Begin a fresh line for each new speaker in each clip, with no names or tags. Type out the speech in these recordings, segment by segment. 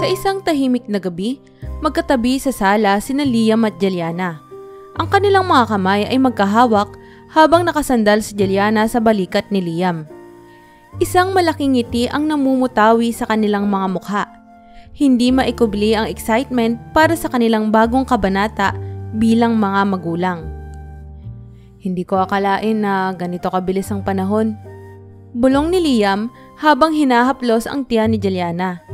Sa isang tahimik na gabi, magkatabi sa sala sina Liam at Juliana. Ang kanilang mga kamay ay magkahawak habang nakasandal si Juliana sa balikat ni Liam. Isang malaking ngiti ang namumutawi sa kanilang mga mukha. Hindi maikubli ang excitement para sa kanilang bagong kabanata bilang mga magulang. Hindi ko akalain na ganito kabilis ang panahon. Bulong ni Liam habang hinahaplos ang tiyan ni Juliana.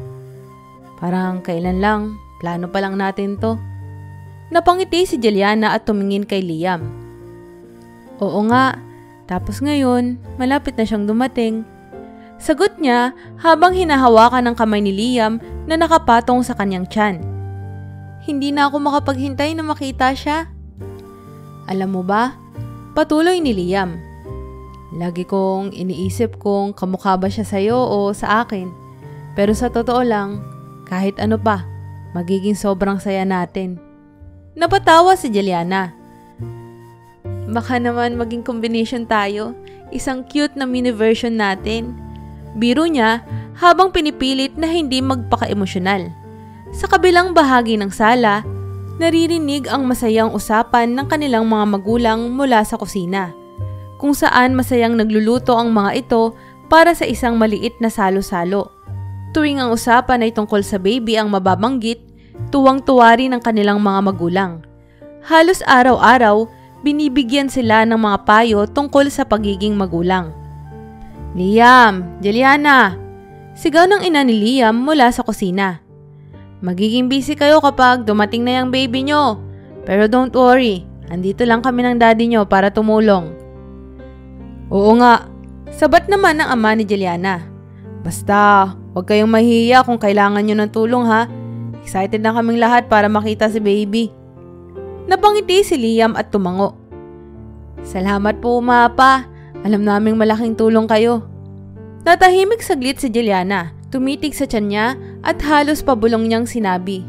Parang kailan lang, plano pa lang natin to. Napangiti si Juliana at tumingin kay Liam. Oo nga, tapos ngayon, malapit na siyang dumating. Sagot niya habang hinahawakan ng kamay ni Liam na nakapatong sa kanyang tiyan. Hindi na ako makapaghintay na makita siya. Alam mo ba, patuloy ni Liam. Lagi kong iniisip kung kamukha ba siya sa'yo o sa akin. Pero sa totoo lang, kahit ano pa, magiging sobrang saya natin. Napatawa si Juliana. Baka naman maging combination tayo, isang cute na mini version natin. Biro niya habang pinipilit na hindi magpaka-emosyonal. Sa kabilang bahagi ng sala, naririnig ang masayang usapan ng kanilang mga magulang mula sa kusina, kung saan masayang nagluluto ang mga ito para sa isang maliit na salo-salo. Tuwing ang usapan ay tungkol sa baby ang mababanggit, tuwang-tuwa rin ang kanilang mga magulang. Halos araw-araw, binibigyan sila ng mga payo tungkol sa pagiging magulang. Liam, Juliana! Sigaw ng ina ni Liam mula sa kusina. Magiging busy kayo kapag dumating na yung baby nyo. Pero don't worry, andito lang kami ng daddy nyo para tumulong. Oo nga, sabat naman ng ama ni Juliana. Basta, huwag kayong mahiya kung kailangan nyo ng tulong ha. Excited na kaming lahat para makita si baby. Napangiti si Liam at tumango. Salamat po pa. Alam naming malaking tulong kayo. Natahimik saglit si Juliana, tumitig sa tiyan niya at halos pabulong niyang sinabi.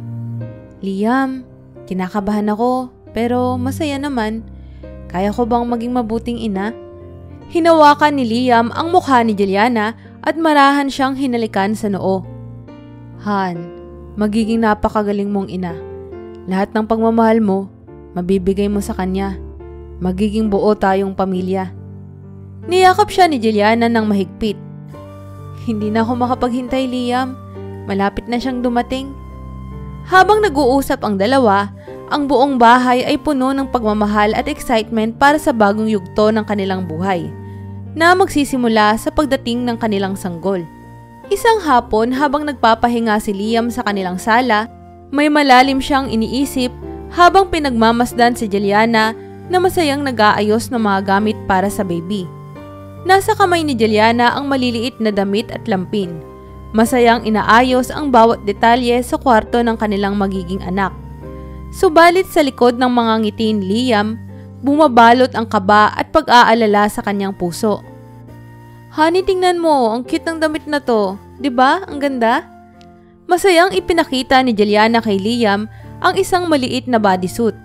Liam, kinakabahan ako pero masaya naman. Kaya ko bang maging mabuting ina? Hinawakan ni Liam ang mukha ni Juliana at marahan siyang hinalikan sa noo. Han, magiging napakagaling mong ina. Lahat ng pagmamahal mo, mabibigay mo sa kanya. Magiging buo tayong pamilya. Niyakap siya ni Juliana ng mahigpit. Hindi na ako makapaghintay, Liam. Malapit na siyang dumating. Habang nag-uusap ang dalawa, ang buong bahay ay puno ng pagmamahal at excitement para sa bagong yugto ng kanilang buhay, na magsisimula sa pagdating ng kanilang sanggol. Isang hapon habang nagpapahinga si Liam sa kanilang sala, may malalim siyang iniisip habang pinagmamasdan si Juliana na masayang nag-aayos ng mga gamit para sa baby. Nasa kamay ni Juliana ang maliliit na damit at lampin. Masayang inaayos ang bawat detalye sa kwarto ng kanilang magiging anak. Subalit sa likod ng mga ngiti ni Liam, bumabalot ang kaba at pag-aalala sa kanyang puso. Honey, tingnan mo, ang cute ng damit na to. 'Di ba? Ang ganda. Masayang ipinakita ni Juliana kay Liam ang isang maliit na bodysuit.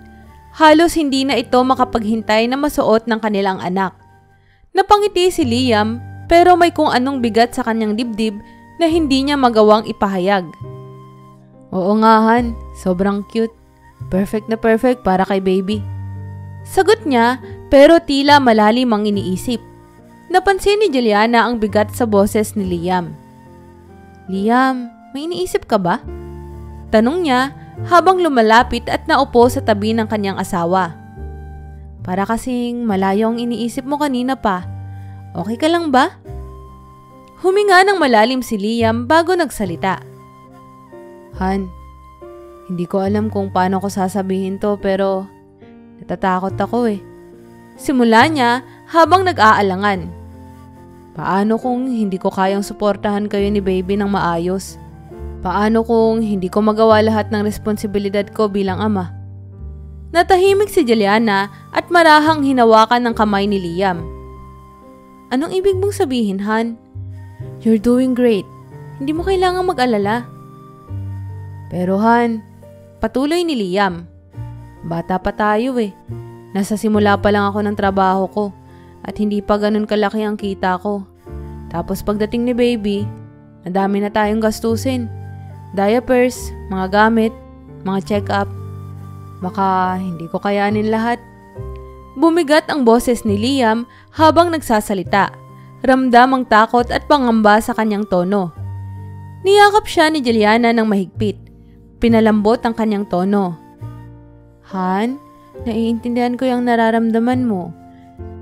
Halos hindi na ito makapaghintay na masuot ng kanilang anak. Napangiti si Liam pero may kung anong bigat sa kanyang dibdib na hindi niya magawang ipahayag. Oo nga Han, sobrang cute. Perfect na perfect para kay baby. Sagot niya pero tila malalim ang iniisip. Napansin ni Juliana ang bigat sa boses ni Liam. Liam, may iniisip ka ba? Tanong niya habang lumalapit at naupo sa tabi ng kanyang asawa. Para kasing malayo ang iniisip mo kanina pa. Okay ka lang ba? Huminga ng malalim si Liam bago nagsalita. Han, hindi ko alam kung paano ko sasabihin to pero natatakot ako eh. Simula niya habang nag-aalangan. Paano kung hindi ko kayang suportahan kayo ni baby ng maayos? Paano kung hindi ko magawa lahat ng responsibilidad ko bilang ama? Natahimik si Juliana at marahang hinawakan ng kamay ni Liam. Anong ibig mong sabihin, Han? You're doing great. Hindi mo kailangang mag-alala. Pero Han, patuloy ni Liam. Bata pa tayo eh. Nasa simula pa lang ako ng trabaho ko at hindi pa ganun kalaki ang kita ko. Tapos pagdating ni baby, nadami na tayong gastusin. diapers, mga gamit, mga check-up. Baka hindi ko kayanin lahat. Bumigat ang boses ni Liam habang nagsasalita. Ramdam ang takot at pangamba sa kanyang tono. Niyakap siya ni Juliana ng mahigpit. Pinalambot ang kanyang tono. Han, naiintindihan ko yung nararamdaman mo.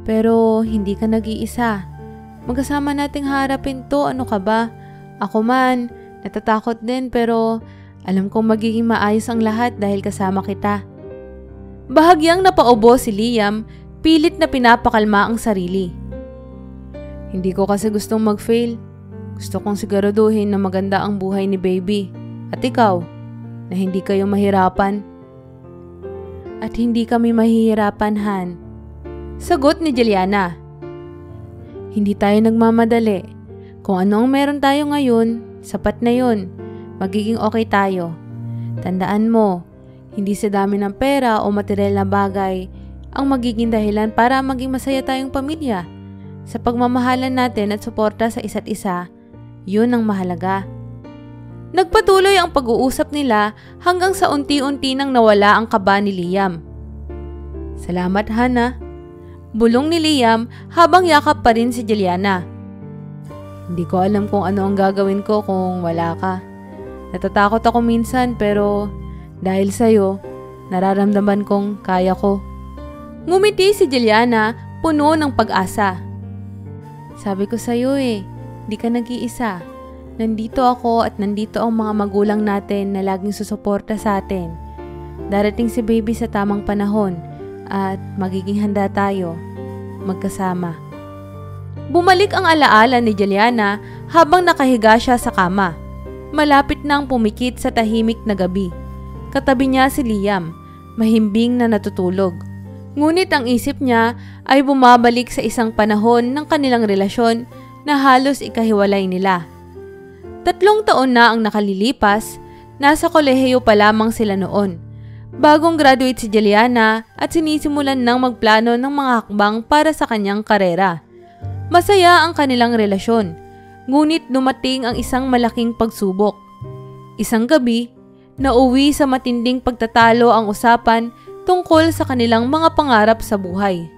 Pero hindi ka nag-iisa. Magkasama nating harapin to, ano ka ba? Ako man, natatakot din pero alam kong magiging maayos ang lahat dahil kasama kita. Bahagyang napaubo si Liam, pilit na pinapakalma ang sarili. Hindi ko kasi gustong mag-fail. Gusto kong siguraduhin na maganda ang buhay ni baby. At ikaw, na hindi kayo mahirapan. At hindi kami mahihirapan, Han. Sagot ni Juliana. Hindi tayo nagmamadali. Kung ano ang meron tayo ngayon, sapat na yun. Magiging okay tayo. Tandaan mo, hindi sa dami ng pera o material na bagay ang magiging dahilan para maging masaya tayong pamilya. Sa pagmamahalan natin at suporta sa isa't isa, yun ang mahalaga. Nagpatuloy ang pag-uusap nila hanggang sa unti-unti nang nawala ang kaba ni Liam. Salamat, Hana. Bulong ni Liam habang yakap pa rin si Juliana. Hindi ko alam kung ano ang gagawin ko kung wala ka. Natatakot ako minsan pero dahil sa'yo, nararamdaman kong kaya ko. Ngumiti si Juliana, puno ng pag-asa. Sabi ko sa'yo di ka nag-iisa. Nandito ako at nandito ang mga magulang natin na laging susuporta sa atin. Darating si baby sa tamang panahon at magiging handa tayo magkasama. Bumalik ang alaala ni Juliana habang nakahiga siya sa kama. Malapit nang pumikit sa tahimik na gabi. Katabi niya si Liam, mahimbing na natutulog. Ngunit ang isip niya ay bumabalik sa isang panahon ng kanilang relasyon na halos ikahiwalay nila. 3 taon na ang nakalilipas, nasa kolehiyo pa lamang sila noon. Bagong graduate si Juliana at sinisimulan ng magplano ng mga hakbang para sa kanyang karera. Masaya ang kanilang relasyon, ngunit dumating ang isang malaking pagsubok. Isang gabi, nauwi sa matinding pagtatalo ang usapan tungkol sa kanilang mga pangarap sa buhay.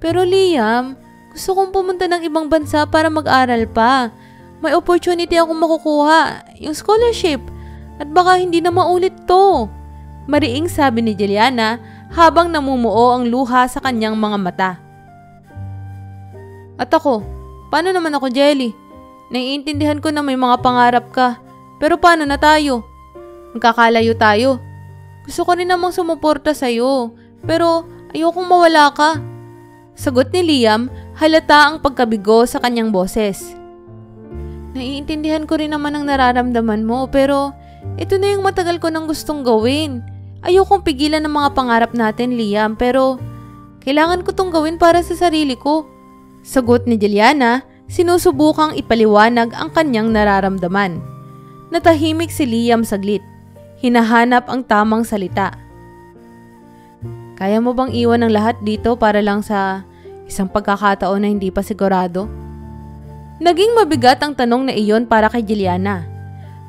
Pero Liam, gusto kong pumunta ng ibang bansa para mag-aral pa. May opportunity akong makukuha, yung scholarship, at baka hindi na maulit to. Mariing sabi ni Juliana habang namumuo ang luha sa kanyang mga mata. At ako, paano naman ako, Jelly? Naiintindihan ko na may mga pangarap ka, pero paano na tayo? Magkakalayo tayo. Gusto ko rin namang sumuporta sa'yo, pero ayokong mawala ka. Sagot ni Liam, halata ang pagkabigo sa kanyang boses. Naiintindihan ko rin naman ang nararamdaman mo, pero ito na yung matagal ko nang gustong gawin. Ayokong pigilan ng mga pangarap natin, Liam, pero kailangan ko tong gawin para sa sarili ko. Sagot ni Juliana, sinusubukang ipaliwanag ang kanyang nararamdaman. Natahimik si Liam saglit. Hinahanap ang tamang salita. Kaya mo bang iwan ang lahat dito para lang sa isang pagkakataon na hindi pa sigurado? Naging mabigat ang tanong na iyon para kay Juliana.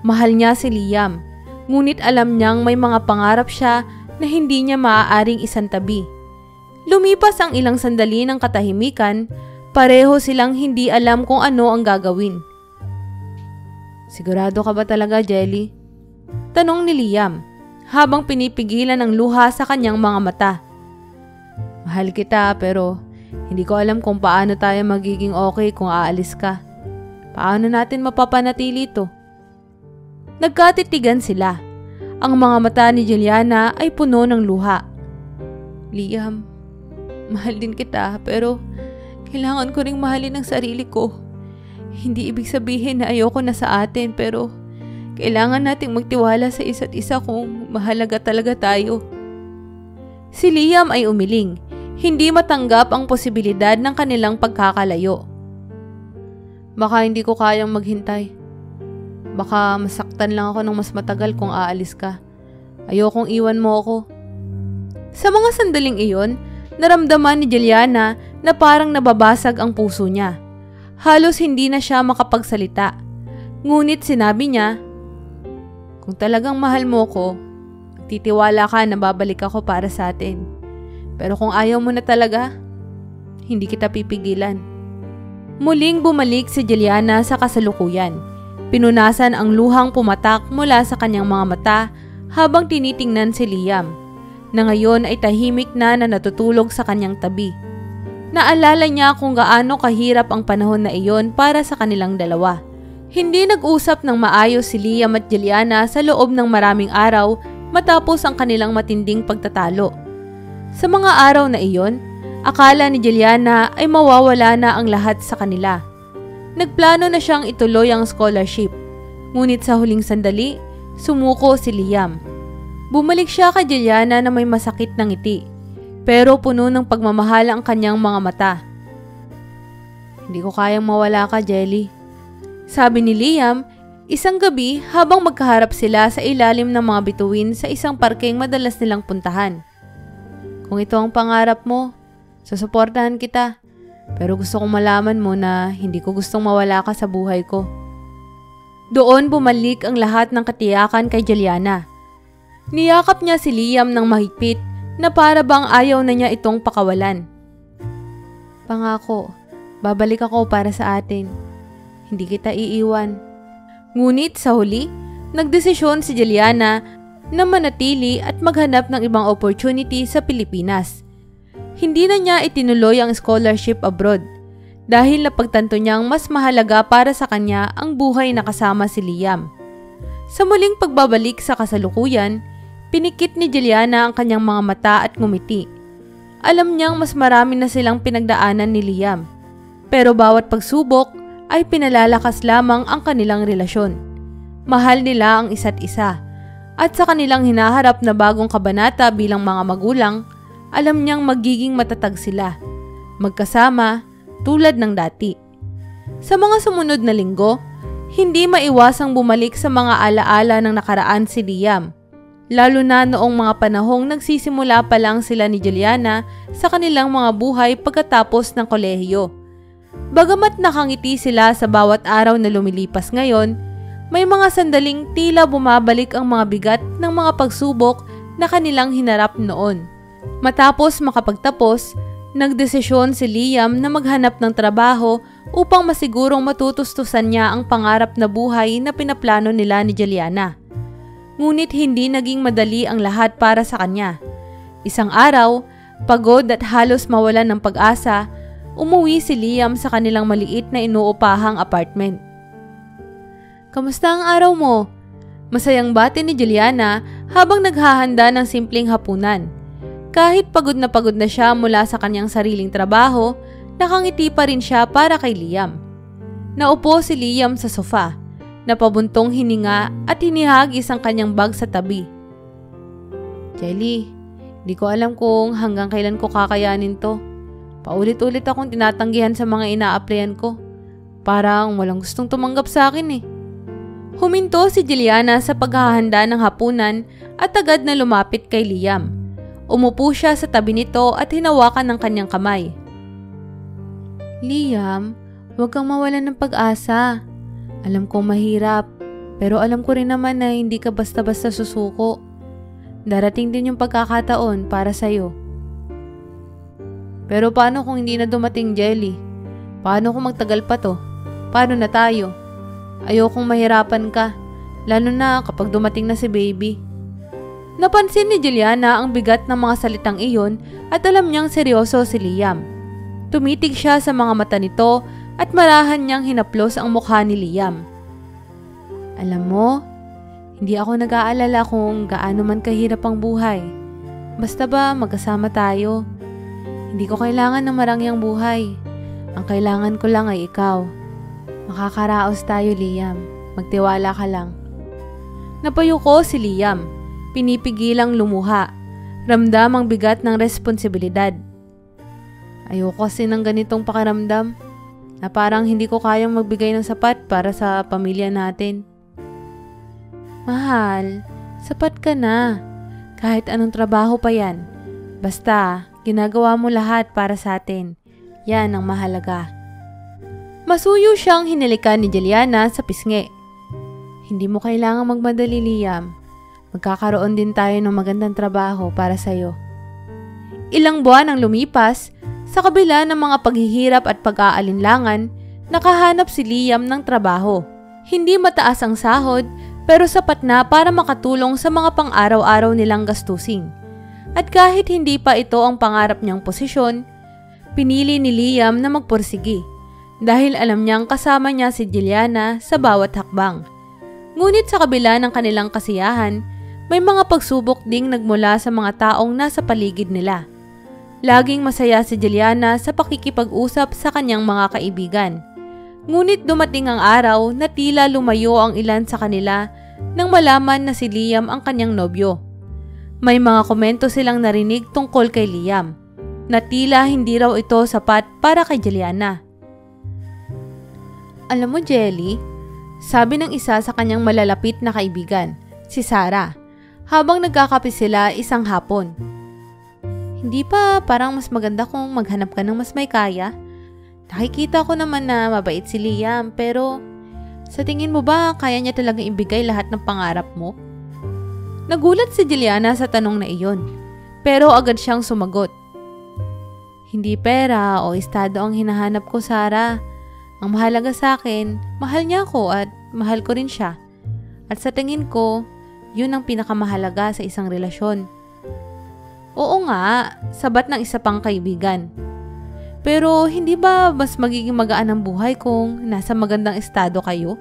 Mahal niya si Liam, ngunit alam niyang may mga pangarap siya na hindi niya maaaring isantabi. Lumipas ang ilang sandali ng katahimikan, pareho silang hindi alam kung ano ang gagawin. Sigurado ka ba talaga, Jelly? Tanong ni Liam, habang pinipigilan ang luha sa kanyang mga mata. Mahal kita pero hindi ko alam kung paano tayo magiging okay kung aalis ka. Paano natin mapapanatili ito? Nagkatitigan sila. Ang mga mata ni Juliana ay puno ng luha. Liam, mahal din kita pero kailangan ko ring mahalin ang sarili ko. Hindi ibig sabihin na ayoko na sa atin pero kailangan nating magtiwala sa isa't isa kung mahalaga talaga tayo. Si Liam ay umiling. Hindi matanggap ang posibilidad ng kanilang pagkakalayo. Baka hindi ko kayang maghintay. Baka masaktan lang ako ng mas matagal kung aalis ka. Ayokong iwan mo ako. Sa mga sandaling iyon, naramdaman ni Juliana na parang nababasag ang puso niya. Halos hindi na siya makapagsalita. Ngunit sinabi niya, Kung talagang mahal mo ko, titiwala ka na babalik ako para sa atin. Pero kung ayaw mo na talaga, hindi kita pipigilan. Muling bumalik si Juliana sa kasalukuyan. Pinunasan ang luhang pumatak mula sa kanyang mga mata habang tinitingnan si Liam, na ngayon ay tahimik na natutulog sa kanyang tabi. Naalala niya kung gaano kahirap ang panahon na iyon para sa kanilang dalawa. Hindi nag-usap ng maayos si Liam at Juliana sa loob ng maraming araw matapos ang kanilang matinding pagtatalo. Sa mga araw na iyon, akala ni Juliana ay mawawala na ang lahat sa kanila. Nagplano na siyang ituloy ang scholarship, ngunit sa huling sandali, sumuko si Liam. Bumalik siya kay Juliana na may masakit na ngiti, pero puno ng pagmamahal ang kanyang mga mata. "Hindi ko kayang mawala ka, Jelly," sabi ni Liam isang gabi habang magkaharap sila sa ilalim ng mga bituin sa isang parkeng madalas nilang puntahan. "Kung ito ang pangarap mo, susuportahan kita. Pero gusto kong malaman mo na hindi ko gustong mawala ka sa buhay ko." Doon bumalik ang lahat ng katiyakan kay Juliana. Niyakap niya si Liam ng mahigpit na para bang ayaw na niya itong pakawalan. "Pangako, babalik ako para sa atin. Hindi kita iiwan." Ngunit sa huli, nagdesisyon si Juliana na manatili at maghanap ng ibang opportunity sa Pilipinas. Hindi na niya itinuloy ang scholarship abroad dahil napagtanto niyang mas mahalaga para sa kanya ang buhay na kasama si Liam. Sa muling pagbabalik sa kasalukuyan, pinikit ni Juliana ang kanyang mga mata at ngumiti. Alam niyang mas marami na silang pinagdaanan ni Liam, pero bawat pagsubok ay pinalalakas lamang ang kanilang relasyon. Mahal nila ang isa't isa, at sa kanilang hinaharap na bagong kabanata bilang mga magulang, alam niyang magiging matatag sila, magkasama tulad ng dati. Sa mga sumunod na linggo, hindi maiwasang bumalik sa mga alaala ng nakaraan si Liam, lalo na noong mga panahong nagsisimula pa lang sila ni Juliana sa kanilang mga buhay pagkatapos ng kolehiyo. Bagamat nakangiti sila sa bawat araw na lumilipas ngayon, may mga sandaling tila bumabalik ang mga bigat ng mga pagsubok na kanilang hinarap noon. Matapos makapagtapos, nagdesisyon si Liam na maghanap ng trabaho upang masigurong matutustusan niya ang pangarap na buhay na pinaplano nila ni Juliana. Ngunit hindi naging madali ang lahat para sa kanya. Isang araw, pagod at halos mawalan ng pag-asa, umuwi si Liam sa kanilang maliit na inuupahang apartment. "Kamusta ang araw mo?" Masayang bati ni Juliana habang naghahanda ng simpleng hapunan. Kahit pagod na siya mula sa kanyang sariling trabaho, nakangiti pa rin siya para kay Liam. Naupo si Liam sa sofa, napabuntong hininga at hinihagis ang kanyang bag sa tabi. "Jelly, di ko alam kung hanggang kailan ko kakayanin to. Paulit-ulit akong tinatanggihan sa mga ina-applyan ko. Parang walang gustong tumanggap sa akin eh." Huminto si Juliana sa paghahanda ng hapunan at agad na lumapit kay Liam. Umupo siya sa tabi nito at hinawakan ng kanyang kamay. "Liam, huwag kang mawalan ng pag-asa. Alam kong mahirap, pero alam ko rin naman na hindi ka basta-basta susuko. Darating din yung pagkakataon para sa'yo." "Pero paano kung hindi na dumating, Jelly? Paano kung magtagal pa to? Paano na tayo? Ayokong mahirapan ka, lalo na kapag dumating na si baby." Napansin ni Juliana ang bigat ng mga salitang iyon at alam niyang seryoso si Liam. Tumitig siya sa mga mata nito at marahan niyang hinaplos ang mukha ni Liam. "Alam mo, hindi ako nag-aalala kung gaano man kahirap ang buhay. Basta ba magkasama tayo? Hindi ko kailangan ng marangyang buhay. Ang kailangan ko lang ay ikaw. Makakaraos tayo, Liam. Magtiwala ka lang." Napayuko si Liam. Pinipigilang lumuha. Ramdam ang bigat ng responsibilidad. "Ayoko kasi ng ganitong pakiramdam na parang hindi ko kayang magbigay ng sapat para sa pamilya natin." "Mahal, sapat ka na. Kahit anong trabaho pa yan. Basta, ginagawa mo lahat para sa atin. Yan ang mahalaga." Masuyo siyang hinalikan ni Juliana sa pisngi. Hindi mo kailangang magmadali, Liam. Magkakaroon din tayo ng magandang trabaho para sa'yo. Ilang buwan ang lumipas, sa kabila ng mga paghihirap at pag-aalinlangan, nakahanap si Liam ng trabaho. Hindi mataas ang sahod, pero sapat na para makatulong sa mga pang-araw-araw nilang gastusin. At kahit hindi pa ito ang pangarap niyang posisyon, pinili ni Liam na magpursigi dahil alam niyang kasama niya si Juliana sa bawat hakbang. Ngunit sa kabila ng kanilang kasiyahan, may mga pagsubok ding nagmula sa mga taong nasa paligid nila. Laging masaya si Juliana sa pakikipag-usap sa kanyang mga kaibigan. Ngunit dumating ang araw na tila lumayo ang ilan sa kanila nang malaman na si Liam ang kanyang nobyo. May mga komento silang narinig tungkol kay Liam, na tila hindi raw ito sapat para kay Juliana. Alam mo, Jelly, sabi ng isa sa kanyang malalapit na kaibigan, si Sarah, habang nagkakape sila isang hapon. Hindi pa parang mas maganda kung maghanap ka ng mas may kaya? Nakikita ko naman na mabait si Liam, pero sa tingin mo ba kaya niya talagang ibigay lahat ng pangarap mo? Nagulat si Juliana sa tanong na iyon, pero agad siyang sumagot. Hindi pera o estado ang hinahanap ko, Sarah. Ang mahalaga sa akin, mahal niya ako at mahal ko rin siya. At sa tingin ko, yun ang pinakamahalaga sa isang relasyon. Oo nga, sabat ng isa pang kaibigan. Pero hindi ba mas magiging magaan ang buhay kung nasa magandang estado kayo?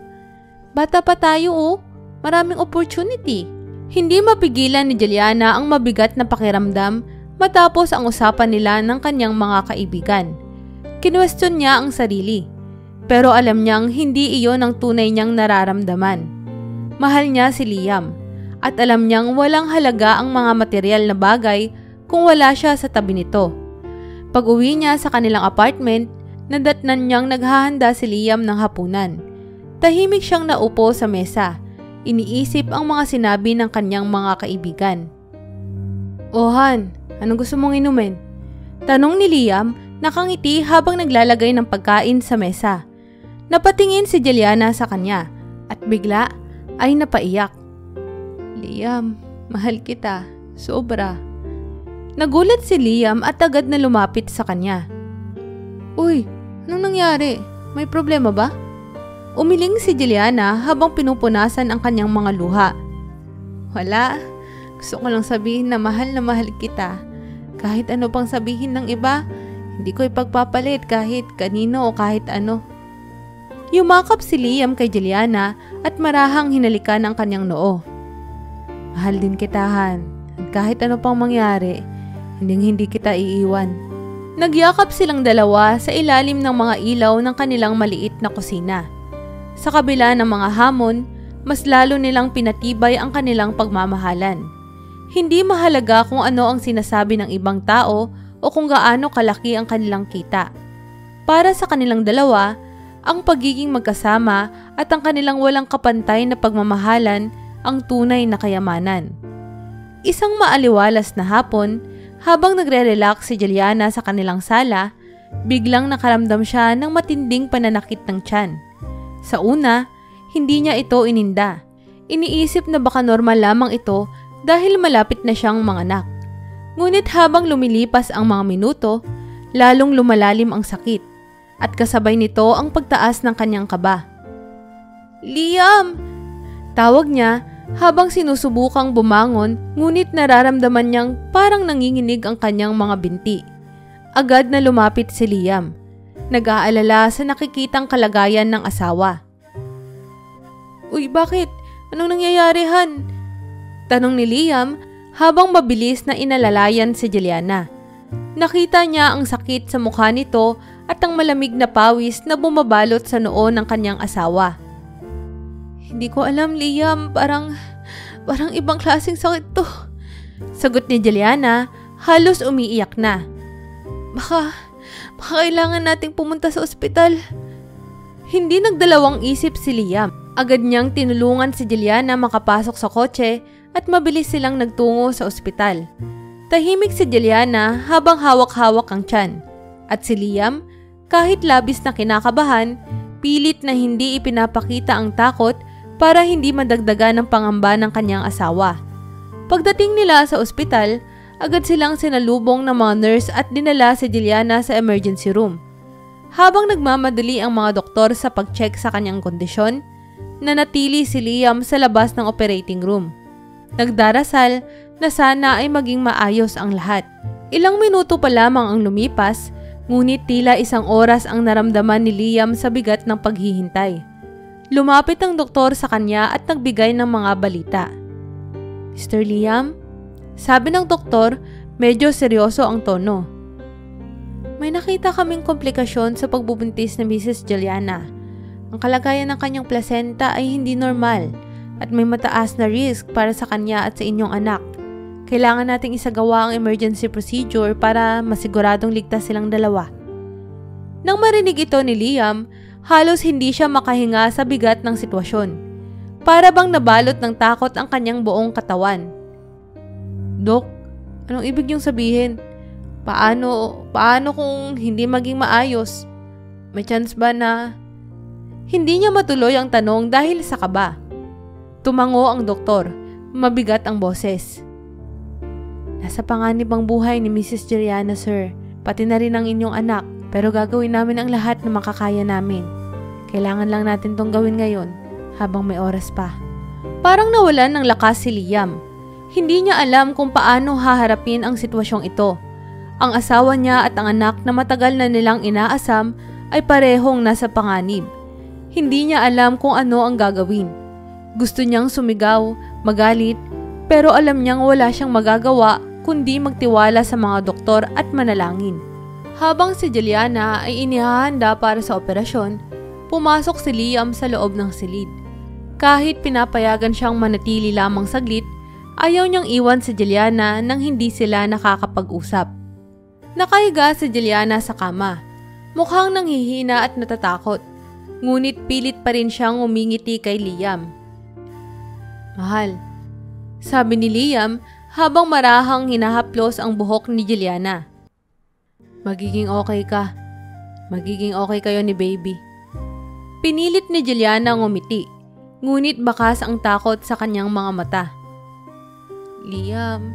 Bata pa tayo maraming opportunity. Hindi mapigilan ni Juliana ang mabigat na pakiramdam matapos ang usapan nila ng kanyang mga kaibigan. Kinwestiyon niya ang sarili, pero alam niyang hindi iyon ang tunay niyang nararamdaman. Mahal niya si Liam, at alam niyang walang halaga ang mga material na bagay kung wala siya sa tabi nito. Pag-uwi niya sa kanilang apartment, nadatnan niyang naghahanda si Liam ng hapunan. Tahimik siyang naupo sa mesa. Iniisip ang mga sinabi ng kanyang mga kaibigan. "Oh Han, anong gusto mong inumin?" Tanong ni Liam, nakangiti habang naglalagay ng pagkain sa mesa. Napatingin si Juliana sa kanya at bigla ay napaiyak. "Liam, mahal kita. Sobra." Nagulat si Liam at agad na lumapit sa kanya. "Uy, anong nangyari? May problema ba?" Umiling si Juliana habang pinupunasan ang kanyang mga luha. "Wala. Gusto ko lang sabihin na mahal kita. Kahit ano pang sabihin ng iba, hindi ko ipagpapalit kahit kanino o kahit ano." Yumakap si Liam kay Juliana at marahang hinalikan ang kanyang noo. "Mahal din kita, Han. At kahit ano pang mangyari, hindi kita iiwan." Nagyakap silang dalawa sa ilalim ng mga ilaw ng kanilang maliit na kusina. Sa kabila ng mga hamon, mas lalo nilang pinatibay ang kanilang pagmamahalan. Hindi mahalaga kung ano ang sinasabi ng ibang tao o kung gaano kalaki ang kanilang kita. Para sa kanilang dalawa, ang pagiging magkasama at ang kanilang walang kapantay na pagmamahalan ang tunay na kayamanan. Isang maaliwalas na hapon, habang nagre-relax si Juliana sa kanilang sala, biglang nakaramdam siya ng matinding pananakit ng tiyan. Sa una, hindi niya ito ininda. Iniisip na baka normal lamang ito dahil malapit na siyang manganak. Ngunit habang lumilipas ang mga minuto, lalong lumalalim ang sakit at kasabay nito ang pagtaas ng kanyang kaba. "Liam!" Tawag niya habang sinusubukang bumangon, ngunit nararamdaman niyang parang nanginginig ang kanyang mga binti. Agad na lumapit si Liam, nag-aalala sa nakikitang kalagayan ng asawa. "Uy, bakit? Anong nangyayari, Han?" Tanong ni Liam habang mabilis na inalalayan si Juliana. Nakita niya ang sakit sa mukha nito at ang malamig na pawis na bumabalot sa noo ng kanyang asawa. "Hindi ko alam, Liam. Parang ibang klaseng sakit to." Sagot ni Juliana, halos umiiyak na. Baka kailangan nating pumunta sa ospital." Hindi nagdalawang isip si Liam. Agad niyang tinulungan si Juliana makapasok sa kotse at mabilis silang nagtungo sa ospital. Tahimik si Juliana habang hawak-hawak ang tiyan. At si Liam, kahit labis na kinakabahan, pilit na hindi ipinapakita ang takot para hindi madagdagan ng pangamba ng kanyang asawa. Pagdating nila sa ospital, agad silang sinalubong ng mga nurse at dinala si Juliana sa emergency room. Habang nagmamadali ang mga doktor sa pag-check sa kanyang kondisyon, nanatili si Liam sa labas ng operating room. Nagdarasal na sana ay maging maayos ang lahat. Ilang minuto pa lamang ang lumipas, ngunit tila 1 oras ang naramdaman ni Liam sa bigat ng paghihintay. Lumapit ang doktor sa kanya at nagbigay ng mga balita. "Mr. Liam?" Sabi ng doktor, medyo seryoso ang tono. "May nakita kaming komplikasyon sa pagbubuntis ni Mrs. Juliana. Ang kalagayan ng kanyang placenta ay hindi normal at may mataas na risk para sa kanya at sa inyong anak. Kailangan nating isagawa ang emergency procedure para masiguradong ligtas silang dalawa." Nang marinig ito ni Liam, halos hindi siya makahinga sa bigat ng sitwasyon. Para bang nabalot ng takot ang kanyang buong katawan. "Dok, anong ibig niyong sabihin? Paano kung hindi maging maayos? May chance ba na..." Hindi niya matuloy ang tanong dahil sa kaba. Tumango ang doktor, mabigat ang boses. "Nasa panganib ang buhay ni Mrs. Juliana, sir. Pati na rin ang inyong anak. Pero gagawin namin ang lahat na makakaya namin. Kailangan lang natin tong gawin ngayon habang may oras pa." Parang nawalan ng lakas si Liam. Hindi niya alam kung paano haharapin ang sitwasyong ito. Ang asawa niya at ang anak na matagal na nilang inaasam ay parehong nasa panganib. Hindi niya alam kung ano ang gagawin. Gusto niyang sumigaw, magalit, pero alam niyang wala siyang magagawa kundi magtiwala sa mga doktor at manalangin. Habang si Juliana ay inihahanda para sa operasyon, pumasok si Liam sa loob ng silid. Kahit pinapayagan siyang manatili lamang saglit, ayaw niyang iwan si Juliana nang hindi sila nakakapag-usap. Nakahiga si Juliana sa kama, mukhang nanghihina at natatakot, ngunit pilit pa rin siyang umingiti kay Liam. "Mahal," sabi ni Liam habang marahang hinahaplos ang buhok ni Juliana. "Magiging okay ka. Magiging okay kayo ni baby." Pinilit ni Juliana ngumiti, ngunit bakas ang takot sa kanyang mga mata. "Liam,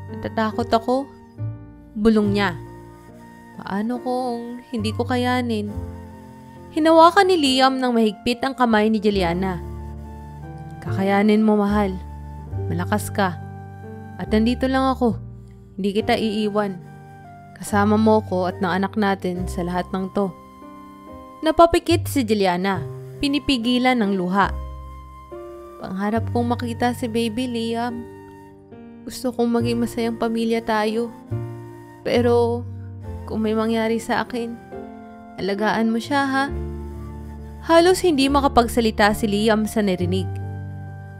natatakot ako," bulong niya. "Paano kung hindi ko kayanin?" Hinawakan ni Liam ng mahigpit ang kamay ni Juliana. "Kakayanin mo, mahal. Malakas ka. At nandito lang ako. Hindi kita iiwan. Kasama mo ko at ng anak natin sa lahat ng to." Napapikit si Juliana, pinipigilan ng luha. "Pangarap kong makita si baby, Liam. Gusto kong maging masayang pamilya tayo. Pero kung may mangyari sa akin, alagaan mo siya, ha?" Halos hindi makapagsalita si Liam sa narinig.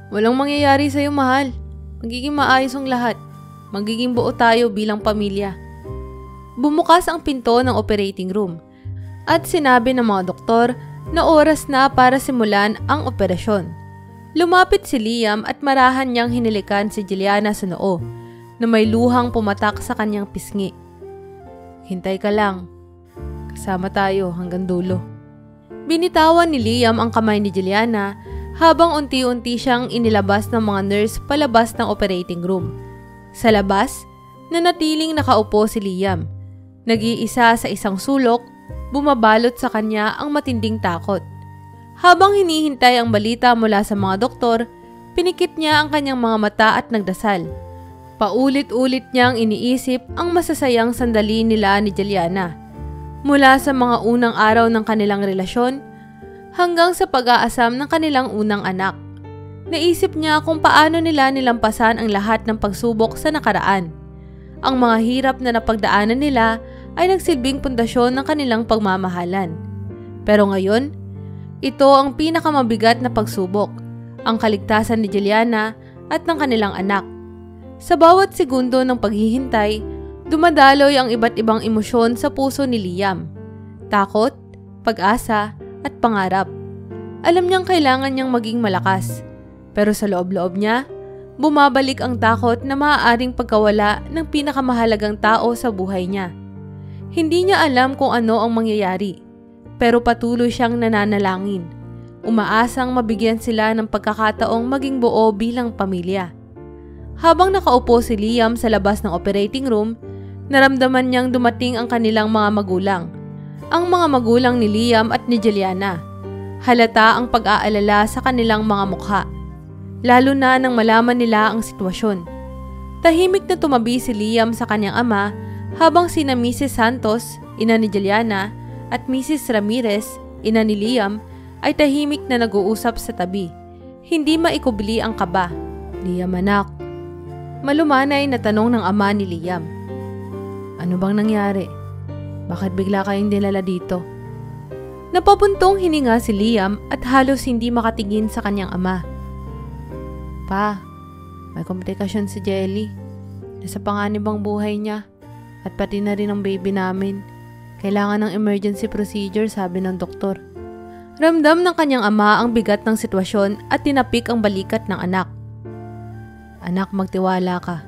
"Walang mangyayari sa'yo, mahal. Magiging maayos ang lahat. Magiging buo tayo bilang pamilya." Bumukas ang pinto ng operating room at sinabi ng mga doktor na oras na para simulan ang operasyon. Lumapit si Liam at marahan niyang hinilikan si Juliana sa noo na may luhang pumatak sa kanyang pisngi. "Hintay ka lang. Kasama tayo hanggang dulo." Binitawan ni Liam ang kamay ni Juliana habang unti-unti siyang inilabas ng mga nurse palabas ng operating room. Sa labas, nanatiling nakaupo si Liam. Nag-iisa sa isang sulok, bumabalot sa kanya ang matinding takot. Habang hinihintay ang balita mula sa mga doktor, pinikit niya ang kanyang mga mata at nagdasal. Paulit-ulit niyang iniisip ang masasayang sandali nila ni Juliana. Mula sa mga unang araw ng kanilang relasyon, hanggang sa pag-aasam ng kanilang unang anak. Naisip niya kung paano nila nilampasan ang lahat ng pagsubok sa nakaraan. Ang mga hirap na napagdaanan nila ay nagsilbing pundasyon ng kanilang pagmamahalan. Pero ngayon, ito ang pinakamabigat na pagsubok, ang kaligtasan ni Juliana at ng kanilang anak. Sa bawat segundo ng paghihintay, dumadaloy ang iba't ibang emosyon sa puso ni Liam. Takot, pag-asa, at pangarap. Alam niyang kailangan niyang maging malakas. Pero sa loob-loob niya, bumabalik ang takot na maaaring pagkawala ng pinakamahalagang tao sa buhay niya. Hindi niya alam kung ano ang mangyayari, pero patuloy siyang nananalangin. umaasang mabigyan sila ng pagkakataong maging buo bilang pamilya. Habang nakaupo si Liam sa labas ng operating room, naramdaman niyang dumating ang kanilang mga magulang. Ang mga magulang ni Liam at ni Juliana. Halata ang pag-aalala sa kanilang mga mukha, lalo na nang malaman nila ang sitwasyon. Tahimik na tumabi si Liam sa kanyang ama habang sina Mrs. Santos, ina ni Juliana, at Mrs. Ramirez, ina ni Liam, ay tahimik na nag-uusap sa tabi. Hindi maikubli ang kaba. "Liam anak." Malumanay na tanong ng ama ni Liam. "Ano bang nangyari? Bakit bigla kayong dinala dito?" Napabuntong hininga si Liam at halos hindi makatingin sa kanyang ama. "Pa, may komplikasyon si Jelly. Nasa panganib ang buhay niya at pati na rin ang baby namin. Kailangan ng emergency procedure, sabi ng doktor." Ramdam ng kanyang ama ang bigat ng sitwasyon at tinapik ang balikat ng anak. "Anak, magtiwala ka.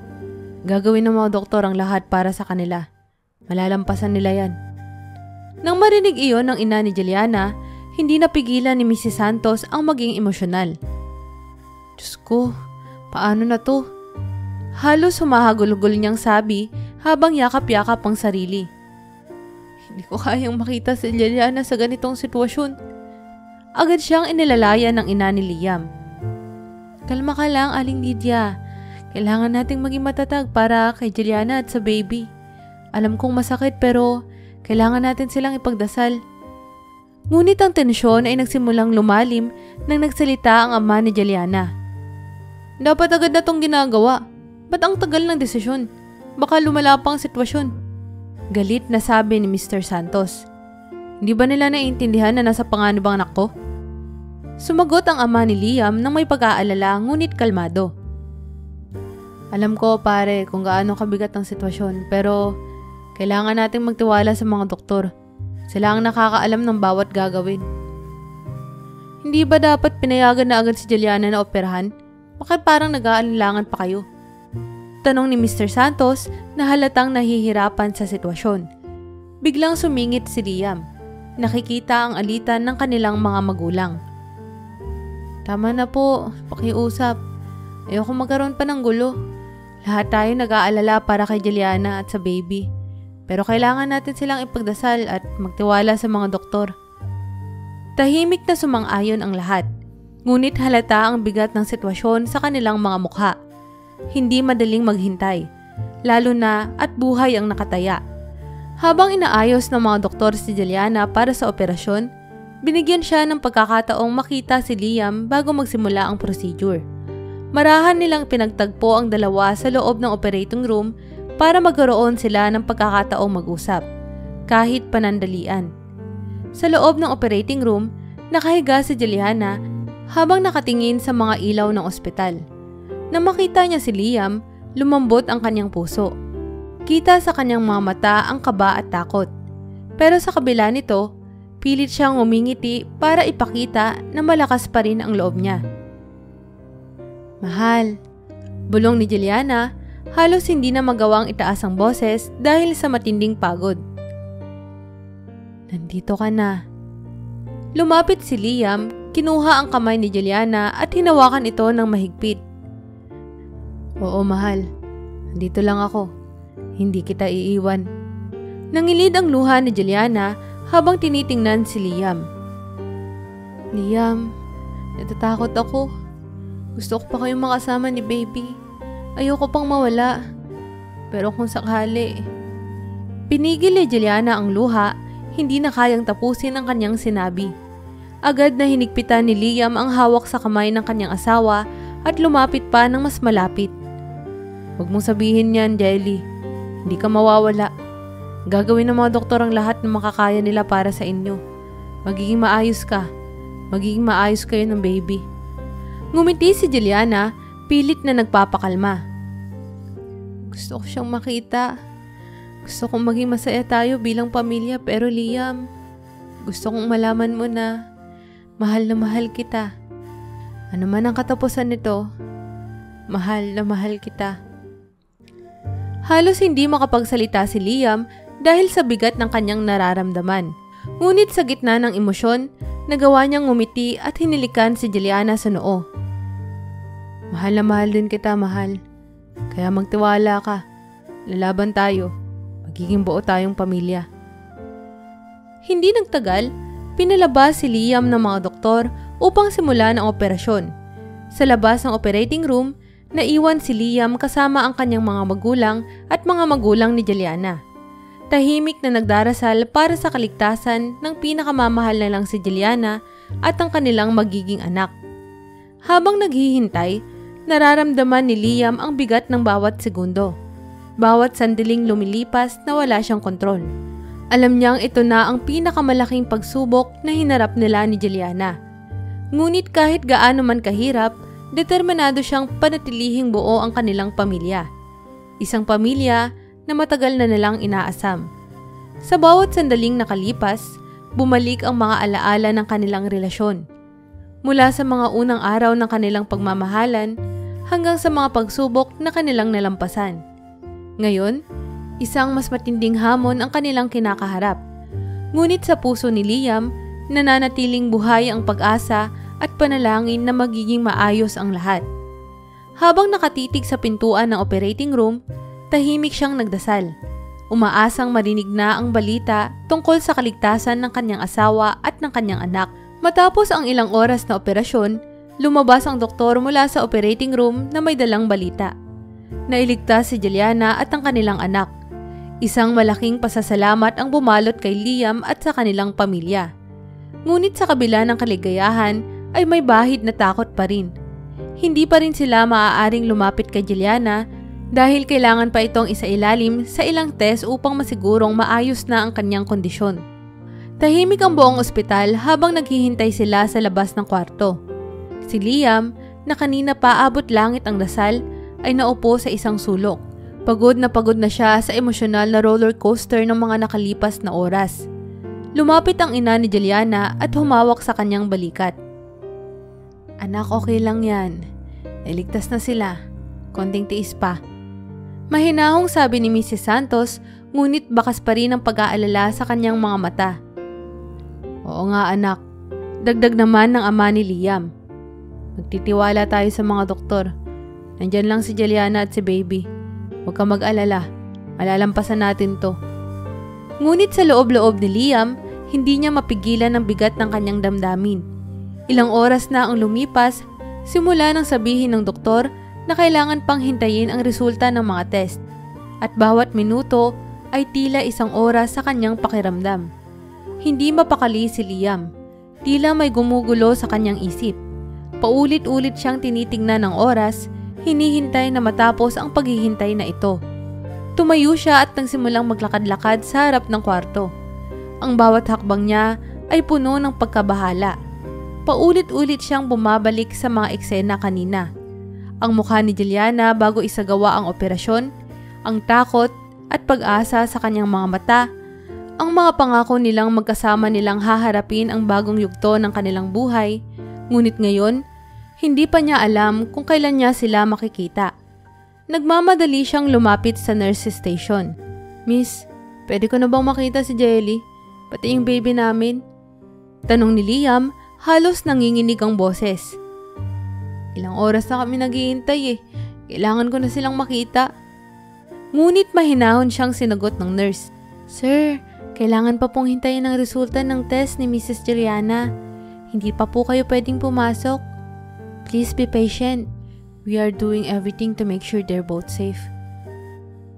Gagawin ng mga doktor ang lahat para sa kanila. Malalampasan nila yan." Nang marinig iyon ng ina ni Juliana, hindi napigilan ni Mrs. Santos ang maging emosyonal. "Diyos ko, paano na to?" Halos humahagulgol niyang sabi habang yakap-yakap ang sarili. "Hindi ko kayang makita si Juliana sa ganitong sitwasyon." Agad siyang inilalaya ng ina ni Liam. "Kalma ka lang, Aling Lydia. Kailangan nating maging matatag para kay Juliana at sa baby. Alam kong masakit pero kailangan natin silang ipagdasal." Ngunit ang tensyon ay nagsimulang lumalim nang nagsalita ang ama ni Juliana. "Dapat agad na tong ginagawa. Ba't ang tagal ng desisyon? Baka lumala pa ang sitwasyon." Galit na sabi ni Mr. Santos. "Hindi ba nila naiintindihan na nasa panganib ang anak ko?" Sumagot ang ama ni Liam nang may pag-aalala ngunit kalmado. "Alam ko pare kung gaano kabigat ang sitwasyon pero kailangan nating magtiwala sa mga doktor. Sila ang nakakaalam ng bawat gagawin." "Hindi ba dapat pinayagan na agad si Juliana na operahan? Bakit parang nag-aalinlangan pa kayo?" Tanong ni Mr. Santos na halatang nahihirapan sa sitwasyon. Biglang sumingit si Liam. Nakikita ang alitan ng kanilang mga magulang. "Tama na po, pakiusap. Ayoko magkaroon pa ng gulo. Lahat tayo nag-aalala para kay Juliana at sa baby. Pero kailangan natin silang ipagdasal at magtiwala sa mga doktor." Tahimik na sumang-ayon ang lahat. Ngunit halata ang bigat ng sitwasyon sa kanilang mga mukha. Hindi madaling maghintay, lalo na at buhay ang nakataya. Habang inaayos ng mga doktor si Juliana para sa operasyon, binigyan siya ng pagkakataong makita si Liam bago magsimula ang procedure. Marahan nilang pinagtagpo ang dalawa sa loob ng operating room para magkaroon sila ng pagkakataong mag-usap, kahit panandalian. Sa loob ng operating room, nakahiga si Juliana habang nakatingin sa mga ilaw ng ospital. Nang makita niya si Liam, lumambot ang kanyang puso. Kita sa kanyang mga mata ang kaba at takot. Pero sa kabila nito, pilit siyang umingiti para ipakita na malakas pa rin ang loob niya. "Mahal," bulong ni Juliana, halos hindi na magawang itaas ang boses dahil sa matinding pagod. "Nandito ka na." Lumapit si Liam, kinuha ang kamay ni Juliana at hinawakan ito ng mahigpit. "Oo mahal, nandito lang ako. Hindi kita iiwan." Nangilid ang luha ni Juliana habang tinitingnan si Liam. "Liam, natatakot ako. Gusto ko pa kayong makasama ni baby. Ayoko pang mawala. Pero kung sakali..." Pinigil ni Juliana ang luha, hindi na kayang tapusin ang kanyang sinabi. Agad na hinigpitan ni Liam ang hawak sa kamay ng kanyang asawa at lumapit pa ng mas malapit. "Huwag mong sabihin yan, Jelly. Hindi ka mawawala. Gagawin ng mga doktor ang lahat ng makakaya nila para sa inyo. Magiging maayos ka. Magiging maayos kayo ng baby." Ngumiti si Juliana, pilit na nagpapakalma. "Gusto ko siyang makita. Gusto kong maging masaya tayo bilang pamilya pero Liam, gusto kong malaman mo na mahal kita. Ano man ang katapusan nito, mahal na mahal kita." Halos hindi makapagsalita si Liam dahil sa bigat ng kanyang nararamdaman. Ngunit sa gitna ng emosyon, Nagawa niyang ngumiti at hinilikan si Juliana sa noo. Mahal na mahal din kita, mahal. Kaya magtiwala ka. Lalaban tayo. Magiging buo tayong pamilya. Hindi nagtagal, pinalabas si Liam ng mga doktor upang simulan ang operasyon. Sa labas ng operating room, naiwan si Liam kasama ang kanyang mga magulang at mga magulang ni Juliana. Tahimik na nagdarasal para sa kaligtasan ng pinakamamahal na lang si Juliana at ang kanilang magiging anak. Habang naghihintay, nararamdaman ni Liam ang bigat ng bawat segundo. Bawat sandaling lumilipas na wala siyang kontrol. Alam niyang ito na ang pinakamalaking pagsubok na hinarap nila ni Juliana. Ngunit kahit gaano man kahirap, determinado siyang panatilihing buo ang kanilang pamilya. Isang pamilya na matagal na nilang inaasam. Sa bawat sandaling nakalipas, bumalik ang mga alaala ng kanilang relasyon. Mula sa mga unang araw ng kanilang pagmamahalan hanggang sa mga pagsubok na kanilang nalampasan. Ngayon, isang mas matinding hamon ang kanilang kinakaharap. Ngunit sa puso ni Liam, nananatiling buhay ang pag-asa at panalangin na magiging maayos ang lahat. Habang nakatitig sa pintuan ng operating room, tahimik siyang nagdasal. Umaasang marinig na ang balita tungkol sa kaligtasan ng kanyang asawa at ng kanyang anak. Matapos ang ilang oras na operasyon, lumabas ang doktor mula sa operating room na may dalang balita. Nailigtas si Juliana at ang kanilang anak. Isang malaking pasasalamat ang bumalot kay Liam at sa kanilang pamilya. Ngunit sa kabila ng kaligayahan ay may bahid na takot pa rin. Hindi pa rin sila maaaring lumapit kay Juliana dahil kailangan pa itong isailalim sa ilang test upang masigurong maayos na ang kanyang kondisyon. Tahimik ang buong ospital habang naghihintay sila sa labas ng kwarto. Si Liam, na kanina pa abot langit ang dasal, ay naupo sa isang sulok. Pagod na siya sa emosyonal na roller coaster ng mga nakalipas na oras. Lumapit ang ina ni Juliana at humawak sa kanyang balikat. Anak, okay lang yan. Nailigtas na sila. Konting tiis pa. Mahinahong sabi ni Mrs. Santos, ngunit bakas pa rin ang pag-aalala sa kanyang mga mata. Oo nga anak, dagdag naman ng ama ni Liam. Magtitiwala tayo sa mga doktor. Nandyan lang si Juliana at si baby. Huwag kang mag-alala, malalampasan natin to. Ngunit sa loob-loob ni Liam, hindi niya mapigilan ang bigat ng kanyang damdamin. Ilang oras na ang lumipas, simula nang sabihin ng doktor na kailangan pang hintayin ang resulta ng mga test. At bawat minuto ay tila isang oras sa kanyang pakiramdam. Hindi mapakali si Liam. Tila may gumugulo sa kanyang isip. Paulit-ulit siyang tinitingnan ng oras, hinihintay na matapos ang paghihintay na ito. Tumayo siya at nagsimulang maglakad-lakad sa harap ng kwarto. Ang bawat hakbang niya ay puno ng pagkabahala. Paulit-ulit siyang bumabalik sa mga eksena kanina. Ang mukha ni Juliana bago isagawa ang operasyon, ang takot at pag-asa sa kanyang mga mata, ang mga pangako nilang magkasama nilang haharapin ang bagong yugto ng kanilang buhay, ngunit ngayon, hindi pa niya alam kung kailan niya sila makikita. Nagmamadali siyang lumapit sa nurse station. Miss, pwede ko na bang makita si Jelly? Pati yung baby namin? Tanong ni Liam, halos nanginginig ang boses. Ilang oras na kami naghihintay eh. Kailangan ko na silang makita. Ngunit mahinahon siyang sinagot ng nurse. Sir, kailangan pa pong hintayin ang resulta ng test ni Mrs. Juliana. Hindi pa po kayo pwedeng pumasok. Please be patient. We are doing everything to make sure they're both safe.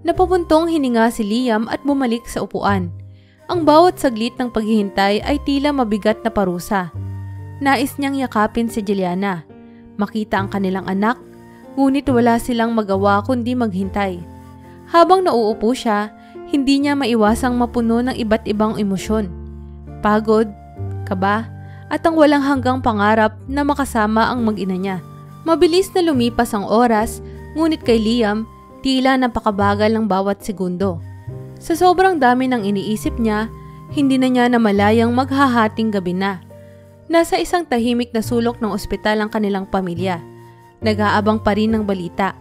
Napapuntong hininga si Liam at bumalik sa upuan. Ang bawat saglit ng paghihintay ay tila mabigat na parusa. Nais niyang yakapin si Juliana. Makita ang kanilang anak, ngunit wala silang magawa kundi maghintay. Habang nauupo siya, hindi niya maiwasang mapuno ng iba't ibang emosyon. Pagod, kaba, at ang walang hanggang pangarap na makasama ang mag-ina niya. Mabilis na lumipas ang oras, ngunit kay Liam, tila napakabagal ng bawat segundo. Sa sobrang dami ng iniisip niya, hindi na niya namalayang maghahating gabi na. Nasa isang tahimik na sulok ng ospital ang kanilang pamilya. Nag-aabang pa rin ng balita.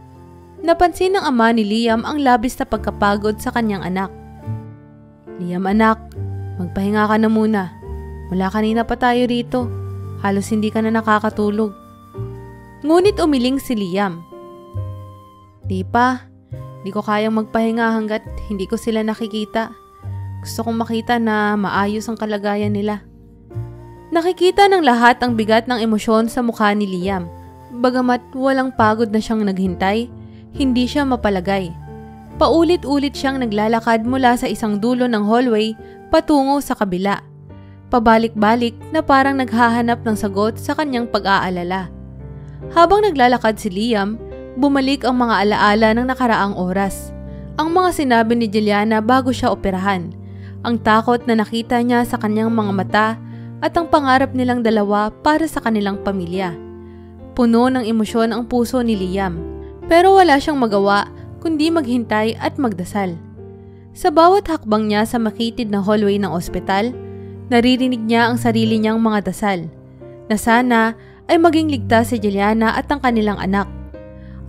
Napansin ng ama ni Liam ang labis na pagkapagod sa kanyang anak. Liam anak, magpahinga ka na muna. Mula kanina pa tayo rito. Halos hindi ka na nakakatulog. Ngunit umiling si Liam. Di pa. Di ko kayang magpahinga hanggat hindi ko sila nakikita. Gusto kong makita na maayos ang kalagayan nila. Nakikita ng lahat ang bigat ng emosyon sa mukha ni Liam. Bagamat walang pagod na siyang naghintay, hindi siya mapalagay. Paulit-ulit siyang naglalakad mula sa isang dulo ng hallway patungo sa kabila. Pabalik-balik na parang naghahanap ng sagot sa kanyang pag-aalala. Habang naglalakad si Liam, bumalik ang mga alaala ng nakaraang oras. Ang mga sinabi ni Juliana bago siya operahan, ang takot na nakita niya sa kanyang mga mata at ang pangarap nilang dalawa para sa kanilang pamilya. Puno ng emosyon ang puso ni Liam, pero wala siyang magawa kundi maghintay at magdasal. Sa bawat hakbang niya sa makitid na hallway ng ospital, naririnig niya ang sarili niyang mga dasal, na sana ay maging ligtas si Juliana at ang kanilang anak.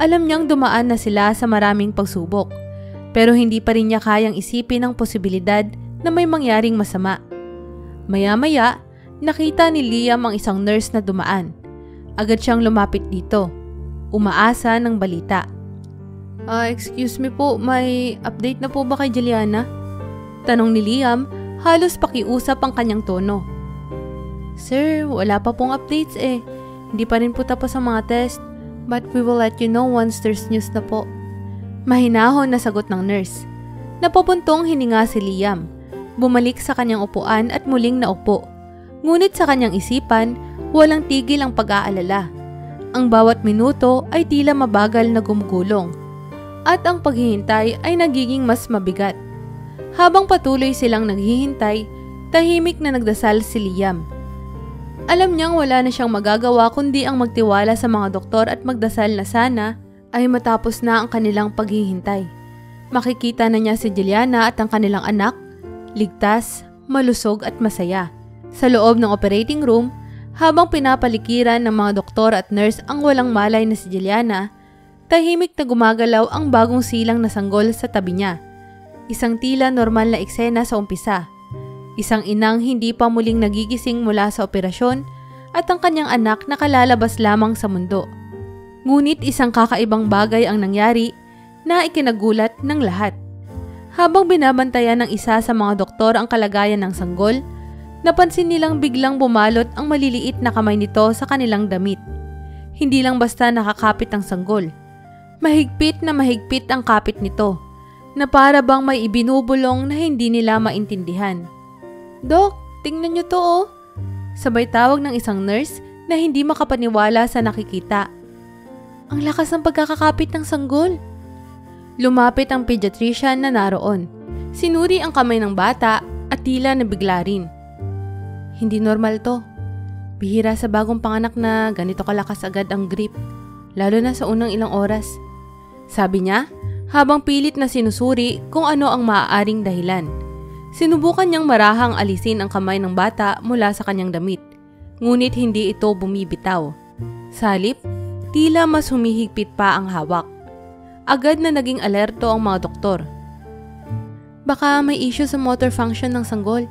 Alam niyang dumaan na sila sa maraming pagsubok, pero hindi pa rin niya kayang isipin ang posibilidad na may mangyaring masama. Maya-maya, nakita ni Liam ang isang nurse na dumaan. Agad siyang lumapit dito, umaasa ng balita. Excuse me po, may update na po ba kay Juliana? Tanong ni Liam, halos pakiusap ang kanyang tono. Sir, wala pa pong updates eh. Hindi pa rin po tapos ang mga test, but we will let you know once there's news na po. Mahinahon na sagot ng nurse. Napapuntong hininga si Liam. Bumalik sa kanyang upuan at muling naupo. Ngunit sa kanyang isipan, walang tigil ang pag-aalala. Ang bawat minuto ay tila mabagal na gumugulong. At ang paghihintay ay nagiging mas mabigat. Habang patuloy silang naghihintay, tahimik na nagdasal si Liam. Alam niyang wala na siyang magagawa kundi ang magtiwala sa mga doktor at magdasal na sana ay matapos na ang kanilang paghihintay. Makikita na niya si Juliana at ang kanilang anak, ligtas, malusog at masaya. Sa loob ng operating room, habang pinapalikiran ng mga doktor at nurse ang walang malay na si Juliana, tahimik na gumagalaw ang bagong silang na sanggol sa tabi niya. Isang tila normal na eksena sa umpisa. Isang inang hindi pa muling nagigising mula sa operasyon at ang kanyang anak na kalalabas lamang sa mundo. Ngunit isang kakaibang bagay ang nangyari na ikinagulat ng lahat. Habang binabantayan ng isa sa mga doktor ang kalagayan ng sanggol, napansin nilang biglang bumalot ang maliliit na kamay nito sa kanilang damit. Hindi lang basta nakakapit ang sanggol. Mahigpit na mahigpit ang kapit nito, na para bang may ibinubulong na hindi nila maintindihan. Dok, tingnan niyo to oh. Sabay tawag ng isang nurse na hindi makapaniwala sa nakikita. Ang lakas ng pagkakakapit ng sanggol. Lumapit ang pediatrician na naroon. Sinuri ang kamay ng bata at tila nabigla rin. Hindi normal to. Bihira sa bagong panganak na ganito kalakas agad ang grip, lalo na sa unang ilang oras. Sabi niya, habang pilit na sinusuri kung ano ang maaaring dahilan. Sinubukan niyang marahang alisin ang kamay ng bata mula sa kanyang damit, ngunit hindi ito bumibitaw. Sa halip, tila mas humihigpit pa ang hawak. Agad na naging alerto ang mga doktor. Baka may issue sa motor function ng sanggol,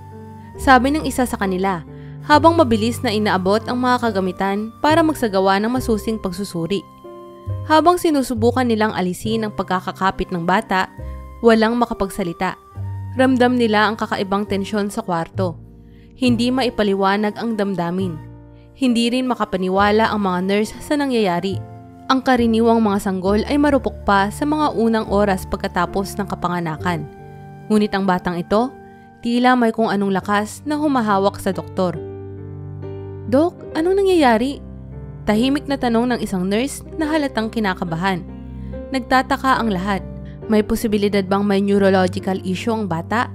sabi ng isa sa kanila, habang mabilis na inaabot ang mga kagamitan para magsagawa ng masusing pagsusuri. Habang sinusubukan nilang alisin ang pagkakakapit ng bata, walang makapagsalita. Ramdam nila ang kakaibang tensyon sa kwarto. Hindi maipaliwanag ang damdamin. Hindi rin makapaniwala ang mga nurse sa nangyayari. Ang karaniwang mga sanggol ay marupok pa sa mga unang oras pagkatapos ng kapanganakan. Ngunit ang batang ito, tila may kung anong lakas na humahawak sa doktor. Dok, anong nangyayari? Tahimik na tanong ng isang nurse na halatang kinakabahan. Nagtataka ang lahat. May posibilidad bang may neurological issue ang bata?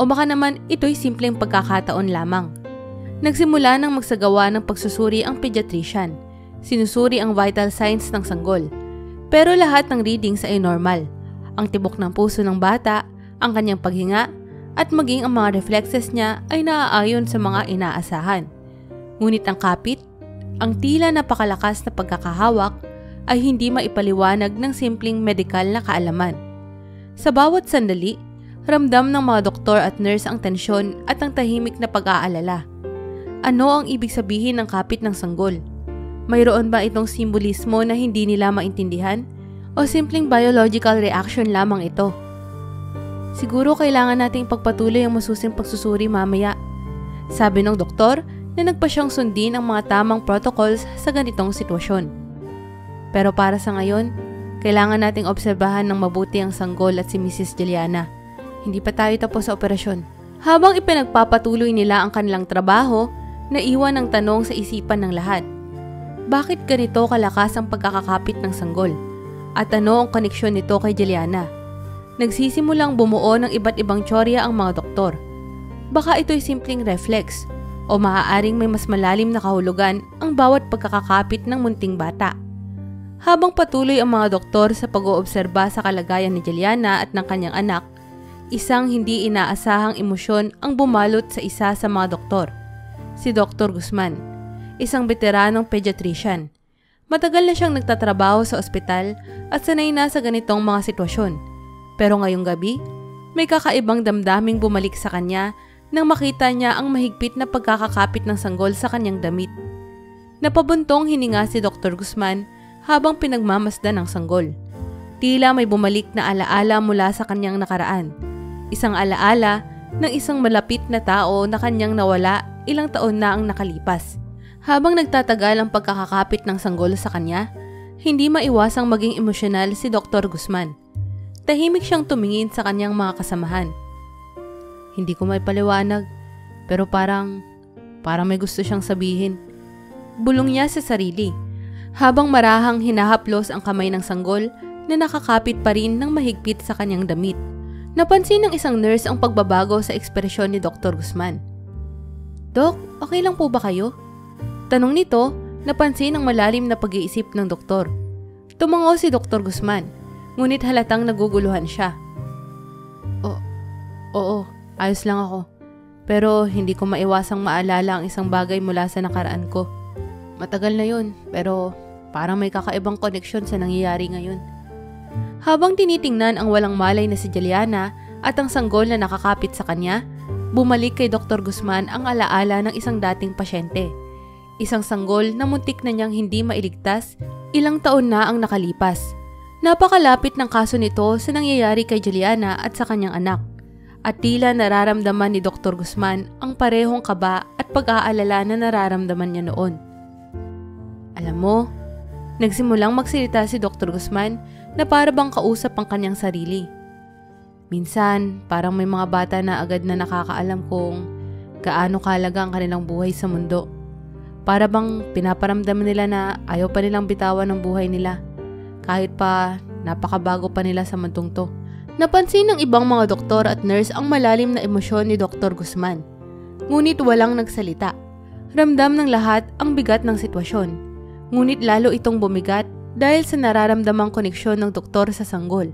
O baka naman ito'y simpleng pagkakataon lamang? Nagsimula ng magsagawa ng pagsusuri ang pediatrician. Sinusuri ang vital signs ng sanggol. Pero lahat ng readings ay normal. Ang tibok ng puso ng bata, ang kanyang paghinga, at maging ang mga reflexes niya ay naaayon sa mga inaasahan. Ngunit ang kapit, ang tila napakalakas na pagkakahawak ay hindi maipaliwanag ng simpleng medikal na kaalaman. Sa bawat sandali, ramdam ng mga doktor at nurse ang tensyon at ang tahimik na pag-aalala. Ano ang ibig sabihin ng kapit ng sanggol? Mayroon ba itong simbolismo na hindi nila maintindihan? O simpleng biological reaction lamang ito? Siguro kailangan nating pagpatuloy ang masusing pagsusuri mamaya. Sabi ng doktor na nagpa siyang sundin ang mga tamang protocols sa ganitong sitwasyon. Pero para sa ngayon, kailangan nating obserbahan ng mabuti ang sanggol at si Mrs. Juliana. Hindi pa tayo tapos sa operasyon. Habang ipinagpapatuloy nila ang kanilang trabaho, naiwan ang tanong sa isipan ng lahat. Bakit ganito kalakas ang pagkakakapit ng sanggol? At ano ang koneksyon nito kay Juliana? Nagsisimulang bumuo ng iba't ibang tsorya ang mga doktor. Baka ito'y simpleng reflex o maaaring may mas malalim na kahulugan ang bawat pagkakakapit ng munting bata. Habang patuloy ang mga doktor sa pag-oobserba sa kalagayan ni Juliana at ng kanyang anak, isang hindi inaasahang emosyon ang bumalot sa isa sa mga doktor, si Dr. Guzman, isang veteranong pediatrician. Matagal na siyang nagtatrabaho sa ospital at sanay na sa ganitong mga sitwasyon. Pero ngayong gabi, may kakaibang damdaming bumalik sa kanya nang makita niya ang mahigpit na pagkakakapit ng sanggol sa kanyang damit. Napabuntong hininga si Dr. Guzman habang pinagmamasdan ng sanggol. Tila may bumalik na alaala mula sa kanyang nakaraan. Isang alaala ng isang malapit na tao na kanyang nawala ilang taon na ang nakalipas. Habang nagtatagal ang pagkakakapit ng sanggol sa kanya, hindi maiwasang maging emosyonal si Dr. Guzman. Tahimik siyang tumingin sa kanyang mga kasamahan. Hindi ko may paliwanag, pero parang may gusto siyang sabihin. Bulong niya sa sarili, habang marahang hinahaplos ang kamay ng sanggol na nakakapit pa rin ng mahigpit sa kanyang damit. Napansin ng isang nurse ang pagbabago sa ekspresyon ni Dr. Guzman. Dok, okay lang po ba kayo? Tanong nito, napansin ang malalim na pag-iisip ng doktor. Tumango si Dr. Guzman. Ngunit halatang naguguluhan siya. Oo, ayos lang ako. Pero hindi ko maiwasang maalala ang isang bagay mula sa nakaraan ko. Matagal na yun, pero parang may kakaibang koneksyon sa nangyayari ngayon. Habang tinitingnan ang walang malay na si Juliana at ang sanggol na nakakapit sa kanya, bumalik kay Dr. Guzman ang alaala ng isang dating pasyente. Isang sanggol na muntik na niyang hindi mailigtas, ilang taon na ang nakalipas. Napakalapit ng kaso nito sa nangyayari kay Juliana at sa kanyang anak, at tila nararamdaman ni Dr. Guzman ang parehong kaba at pag-aalala na nararamdaman niya noon. Alam mo, nagsimulang magsalita si Dr. Guzman na para bang kausap ang kanyang sarili. Minsan, parang may mga bata na agad na nakakaalam kung gaano kahalaga ang kanilang buhay sa mundo. Para bang pinaparamdaman nila na ayaw pa nilang bitawan ng buhay nila. Kahit pa napakabago pa nila sa mundong to. Napansin ng ibang mga doktor at nurse ang malalim na emosyon ni Dr. Guzman. Ngunit walang nagsalita. Ramdam ng lahat ang bigat ng sitwasyon. Ngunit lalo itong bumigat dahil sa nararamdamang koneksyon ng doktor sa sanggol.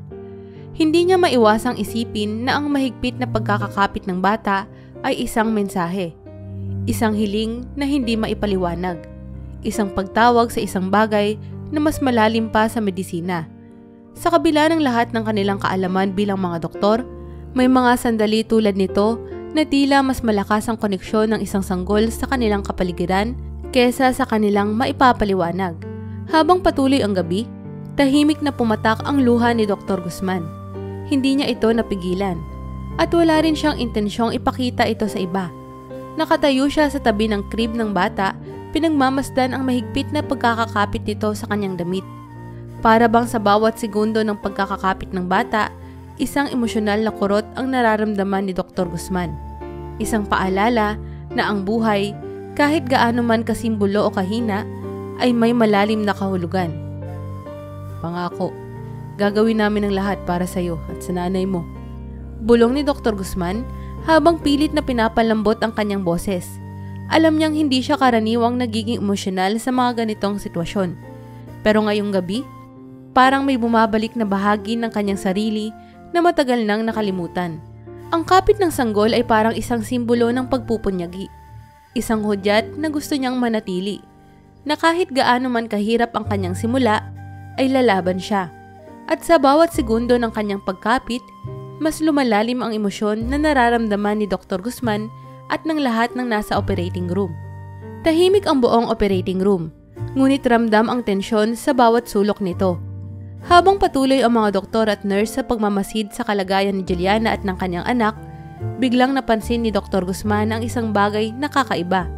Hindi niya maiwasang isipin na ang mahigpit na pagkakakapit ng bata ay isang mensahe. Isang hiling na hindi maipaliwanag. Isang pagtawag sa isang bagay na mas malalim pa sa medisina. Sa kabila ng lahat ng kanilang kaalaman bilang mga doktor, may mga sandali tulad nito na tila mas malakas ang koneksyon ng isang sanggol sa kanilang kapaligiran kesa sa kanilang maipapaliwanag. Habang patuloy ang gabi, tahimik na pumatak ang luha ni Dr. Guzman. Hindi niya ito napigilan at wala rin siyang intensyong ipakita ito sa iba. Nakatayo siya sa tabi ng crib ng bata, pinagmamasdan ang mahigpit na pagkakakapit nito sa kanyang damit. Para bang sa bawat segundo ng pagkakakapit ng bata, isang emosyonal na kurot ang nararamdaman ni Dr. Guzman. Isang paalala na ang buhay, kahit gaano man kasimbolo o kahina, ay may malalim na kahulugan. Pangako, gagawin namin ang lahat para sa iyo at sa nanay mo. Bulong ni Dr. Guzman habang pilit na pinapalambot ang kanyang boses. Alam niyang hindi siya karaniwang nagiging emosyonal sa mga ganitong sitwasyon. Pero ngayong gabi, parang may bumabalik na bahagi ng kanyang sarili na matagal nang nakalimutan. Ang kapit ng sanggol ay parang isang simbolo ng pagpupunyagi. Isang hudyat na gusto niyang manatili. Na kahit gaano man kahirap ang kanyang simula, ay lalaban siya. At sa bawat segundo ng kanyang pagkapit, mas lumalalim ang emosyon na nararamdaman ni Dr. Guzman at ng lahat ng nasa operating room. Tahimik ang buong operating room, ngunit ramdam ang tensyon sa bawat sulok nito. Habang patuloy ang mga doktor at nurse sa pagmamasid sa kalagayan ni Juliana at ng kanyang anak, biglang napansin ni Dr. Guzman ang isang bagay na kakaiba.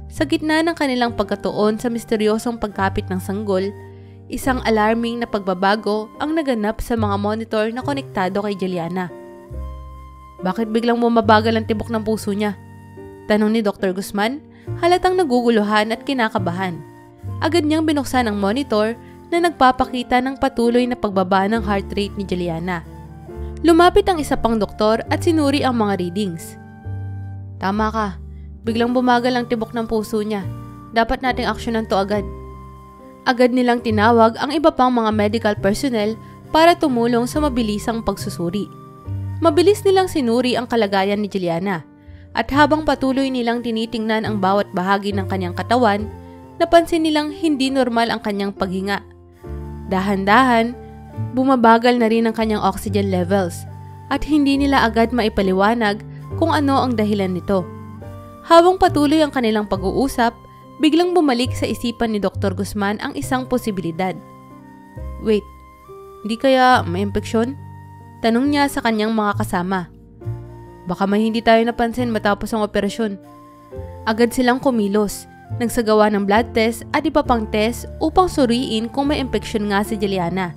Sa gitna ng kanilang pagkatuon sa misteryosong pagkapit ng sanggol, isang alarming na pagbabago ang naganap sa mga monitor na konektado kay Juliana. Bakit biglang bumabagal ang tibok ng puso niya? Tanong ni Dr. Guzman, halatang naguguluhan at kinakabahan. Agad niyang binuksan ang monitor na nagpapakita ng patuloy na pagbaba ng heart rate ni Juliana. Lumapit ang isa pang doktor at sinuri ang mga readings. Tama ka. Biglang bumagal ang tibok ng puso niya. Dapat nating aksyonan to agad. Agad nilang tinawag ang iba pang mga medical personnel para tumulong sa mabilisang pagsusuri. Mabilis nilang sinuri ang kalagayan ni Juliana at habang patuloy nilang tinitingnan ang bawat bahagi ng kanyang katawan, napansin nilang hindi normal ang kanyang paghinga. Dahan-dahan, bumabagal na rin ang kanyang oxygen levels at hindi nila agad maipaliwanag kung ano ang dahilan nito. Habang patuloy ang kanilang pag-uusap, biglang bumalik sa isipan ni Dr. Guzman ang isang posibilidad. Wait, hindi kaya may impeksyon? Tanong niya sa kanyang mga kasama. Baka may hindi tayo napansin matapos ang operasyon. Agad silang kumilos, nagsagawa ng blood test at iba pang test upang suriin kung may impeksyon nga si Juliana.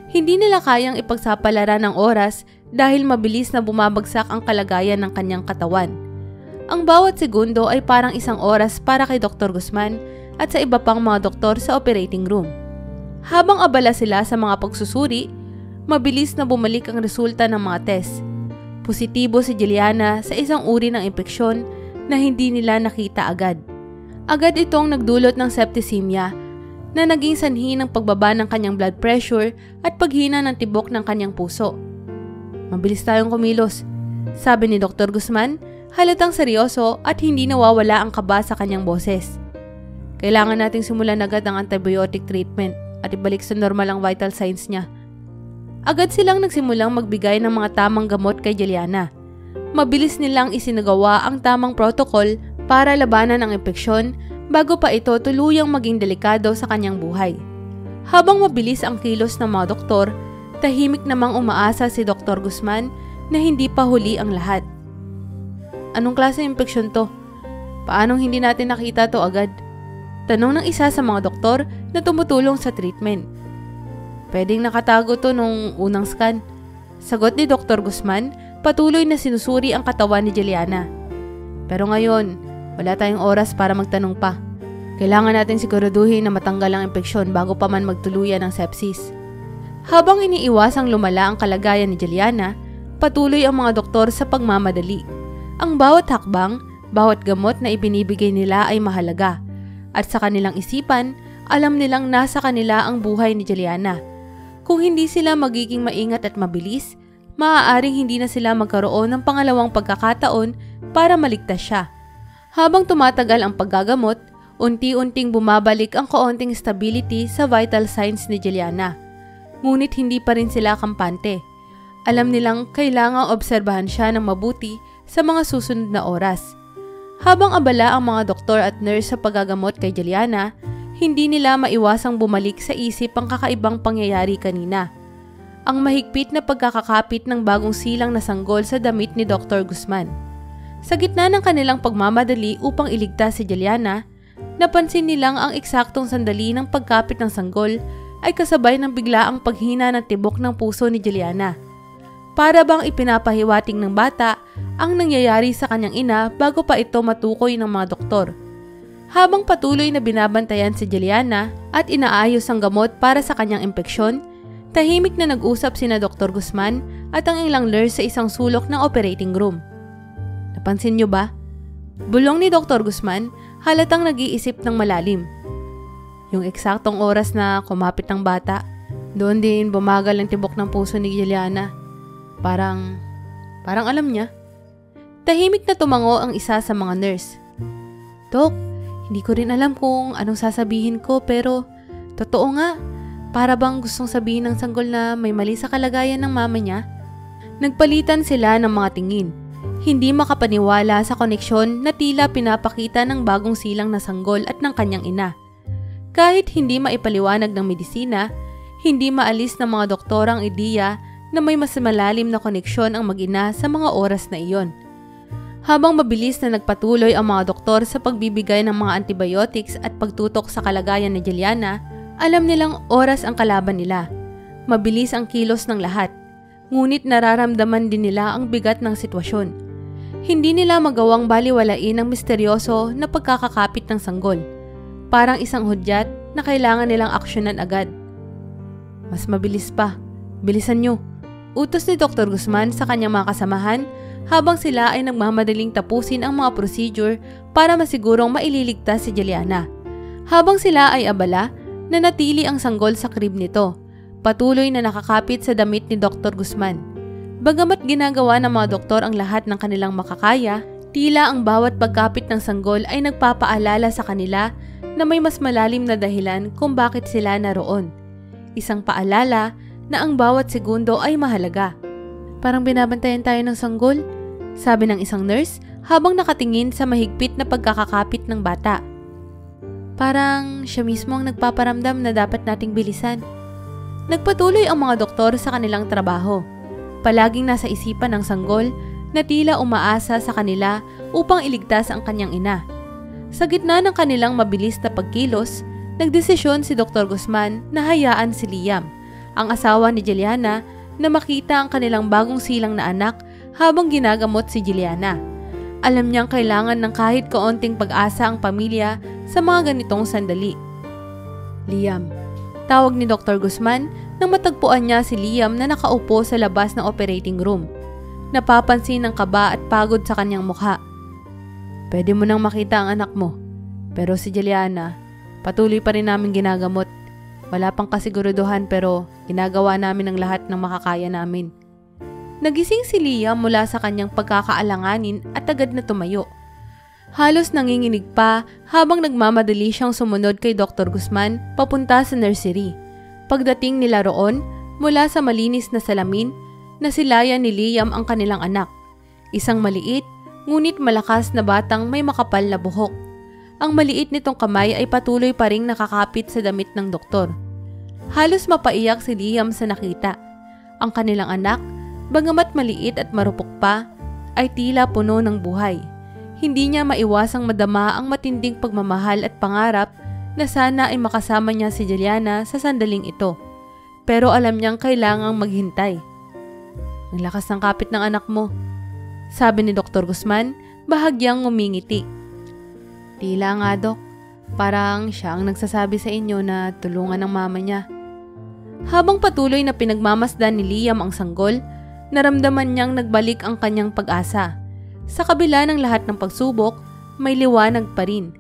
Hindi nila kayang ipagsapalaran ng oras dahil mabilis na bumabagsak ang kalagayan ng kanyang katawan. Ang bawat segundo ay parang isang oras para kay Dr. Guzman at sa iba pang mga doktor sa operating room. Habang abala sila sa mga pagsusuri, mabilis na bumalik ang resulta ng mga test. Positibo si Juliana sa isang uri ng impeksyon na hindi nila nakita agad. Agad itong nagdulot ng septicemia na naging sanhi ng pagbaba ng kanyang blood pressure at paghina ng tibok ng kanyang puso. Mabilis tayong kumilos, sabi ni Dr. Guzman, halatang seryoso at hindi nawawala ang kaba sa kanyang boses. Kailangan nating simulan agad ang antibiotic treatment at ibalik sa normal ang vital signs niya. Agad silang nagsimulang magbigay ng mga tamang gamot kay Juliana. Mabilis nilang isinagawa ang tamang protocol para labanan ang impeksyon bago pa ito tuluyang maging delikado sa kanyang buhay. Habang mabilis ang kilos ng mga doktor, tahimik namang umaasa si Dr. Guzman na hindi pa huli ang lahat. Anong klase impeksyon to? Paanong hindi natin nakita to agad? Tanong ng isa sa mga doktor na tumutulong sa treatment. Pwedeng nakatago to nung unang scan. Sagot ni Dr. Guzman, patuloy na sinusuri ang katawan ni Juliana. Pero ngayon, wala tayong oras para magtanong pa. Kailangan nating siguraduhin na matanggal ang impeksyon bago pa man magtuluyan ng sepsis. Habang iniiwasang lumala ang kalagayan ni Juliana, patuloy ang mga doktor sa pagmamadali. Ang bawat hakbang, bawat gamot na ibinibigay nila ay mahalaga. At sa kanilang isipan, alam nilang nasa kanila ang buhay ni Juliana. Kung hindi sila magiging maingat at mabilis, maaaring hindi na sila magkaroon ng pangalawang pagkakataon para maligtas siya. Habang tumatagal ang paggagamot, unti-unting bumabalik ang kaunting stability sa vital signs ni Juliana. Ngunit hindi pa rin sila kampante. Alam nilang kailangang obserbahan siya ng mabuti sa mga susunod na oras. Habang abala ang mga doktor at nurse sa paggagamot kay Juliana, hindi nila maiwasang bumalik sa isip ang kakaibang pangyayari kanina. Ang mahigpit na pagkakakapit ng bagong silang na sanggol sa damit ni Dr. Guzman. Sa gitna ng kanilang pagmamadali upang iligtas si Juliana, napansin nilang ang eksaktong sandali ng pagkapit ng sanggol ay kasabay ng biglaang paghina ng tibok ng puso ni Juliana. Para bang ipinapahiwating ng bata ang nangyayari sa kanyang ina bago pa ito matukoy ng mga doktor. Habang patuloy na binabantayan si Juliana at inaayos ang gamot para sa kanyang impeksyon, tahimik na nag-usap sina Dr. Guzman at ang ilang nurse sa isang sulok ng operating room. Napansin niyo ba? Bulong ni Dr. Guzman, halatang nag-iisip ng malalim. Yung eksaktong oras na kumapit ng bata, doon din bumagal ang tibok ng puso ni Juliana. Parang alam niya. Tahimik na tumango ang isa sa mga nurse. Dok, hindi ko rin alam kung anong sasabihin ko pero totoo nga. Para bang gustong sabihin ng sanggol na may mali sa kalagayan ng mama niya? Nagpalitan sila ng mga tingin. hindi makapaniwala sa koneksyon na tila pinapakita ng bagong silang na sanggol at ng kanyang ina. Kahit hindi maipaliwanag ng medisina, hindi maalis ng mga doktor ang ideya na may mas malalim na koneksyon ang mag-ina sa mga oras na iyon. Habang mabilis na nagpatuloy ang mga doktor sa pagbibigay ng mga antibiotics at pagtutok sa kalagayan ni Juliana, alam nilang oras ang kalaban nila. Mabilis ang kilos ng lahat, ngunit nararamdaman din nila ang bigat ng sitwasyon. Hindi nila magawang baliwalain ang misteryoso na pagkakakapit ng sanggol. Parang isang hudyat na kailangan nilang aksyonan agad. Mas mabilis pa. Bilisan nyo. Utos ni Dr. Guzman sa kanyang mga kasamahan habang sila ay nagmamadaling tapusin ang mga procedure para masigurong maililigtas si Juliana. Habang sila ay abala, nanatili ang sanggol sa crib nito. Patuloy na nakakapit sa damit ni Dr. Guzman. Bagamat ginagawa ng mga doktor ang lahat ng kanilang makakaya, tila ang bawat pagkapit ng sanggol ay nagpapaalala sa kanila na may mas malalim na dahilan kung bakit sila naroon. Isang paalala na ang bawat segundo ay mahalaga. Parang binabantayan tayo ng sanggol, sabi ng isang nurse habang nakatingin sa mahigpit na pagkakakapit ng bata. Parang siya mismo ang nagpaparamdam na dapat nating bilisan. Nagpatuloy ang mga doktor sa kanilang trabaho. Palaging nasa isipan ng sanggol na tila umaasa sa kanila upang iligtas ang kanyang ina. Sa gitna ng kanilang mabilis na pagkilos, nagdesisyon si Dr. Guzman na hayaan si Liam, ang asawa ni Juliana, na makita ang kanilang bagong silang na anak habang ginagamot si Juliana. Alam niyang kailangan ng kahit kaunting pag-asa ang pamilya sa mga ganitong sandali. Liam, tawag ni Dr. Guzman nang matagpuan niya si Liam na nakaupo sa labas ng operating room. Napapansin ng kaba at pagod sa kanyang mukha. Pwede mo nang makita ang anak mo, pero si Juliana, patuloy pa rin namin ginagamot. Wala pang kasiguraduhan pero ginagawa namin ang lahat ng makakaya namin. Nagising si Liam mula sa kanyang pagkakaalanganin at agad na tumayo. Halos nanginginig pa habang nagmamadali siyang sumunod kay Dr. Guzman papunta sa nursery. Pagdating nila roon, mula sa malinis na salamin, nasilayan ni Liam ang kanilang anak. Isang maliit, ngunit malakas na batang may makapal na buhok. Ang maliit nitong kamay ay patuloy pa ring nakakapit sa damit ng doktor. Halos mapaiyak si Liam sa nakita. Ang kanilang anak, bagamat maliit at marupok pa, ay tila puno ng buhay. Hindi niya maiwasang madama ang matinding pagmamahal at pangarap na sana ay makasama niya si Juliana sa sandaling ito. Pero alam niyang kailangang maghintay. Ang lakas ng kapit ng anak mo, sabi ni Dr. Guzman, bahagyang ngumingiti. Tila nga, Dok. Parang siya ang nagsasabi sa inyo na tulungan ng mama niya. Habang patuloy na pinagmamasdan ni Liam ang sanggol, naramdaman niyang nagbalik ang kanyang pag-asa. Sa kabila ng lahat ng pagsubok, may liwanag pa rin.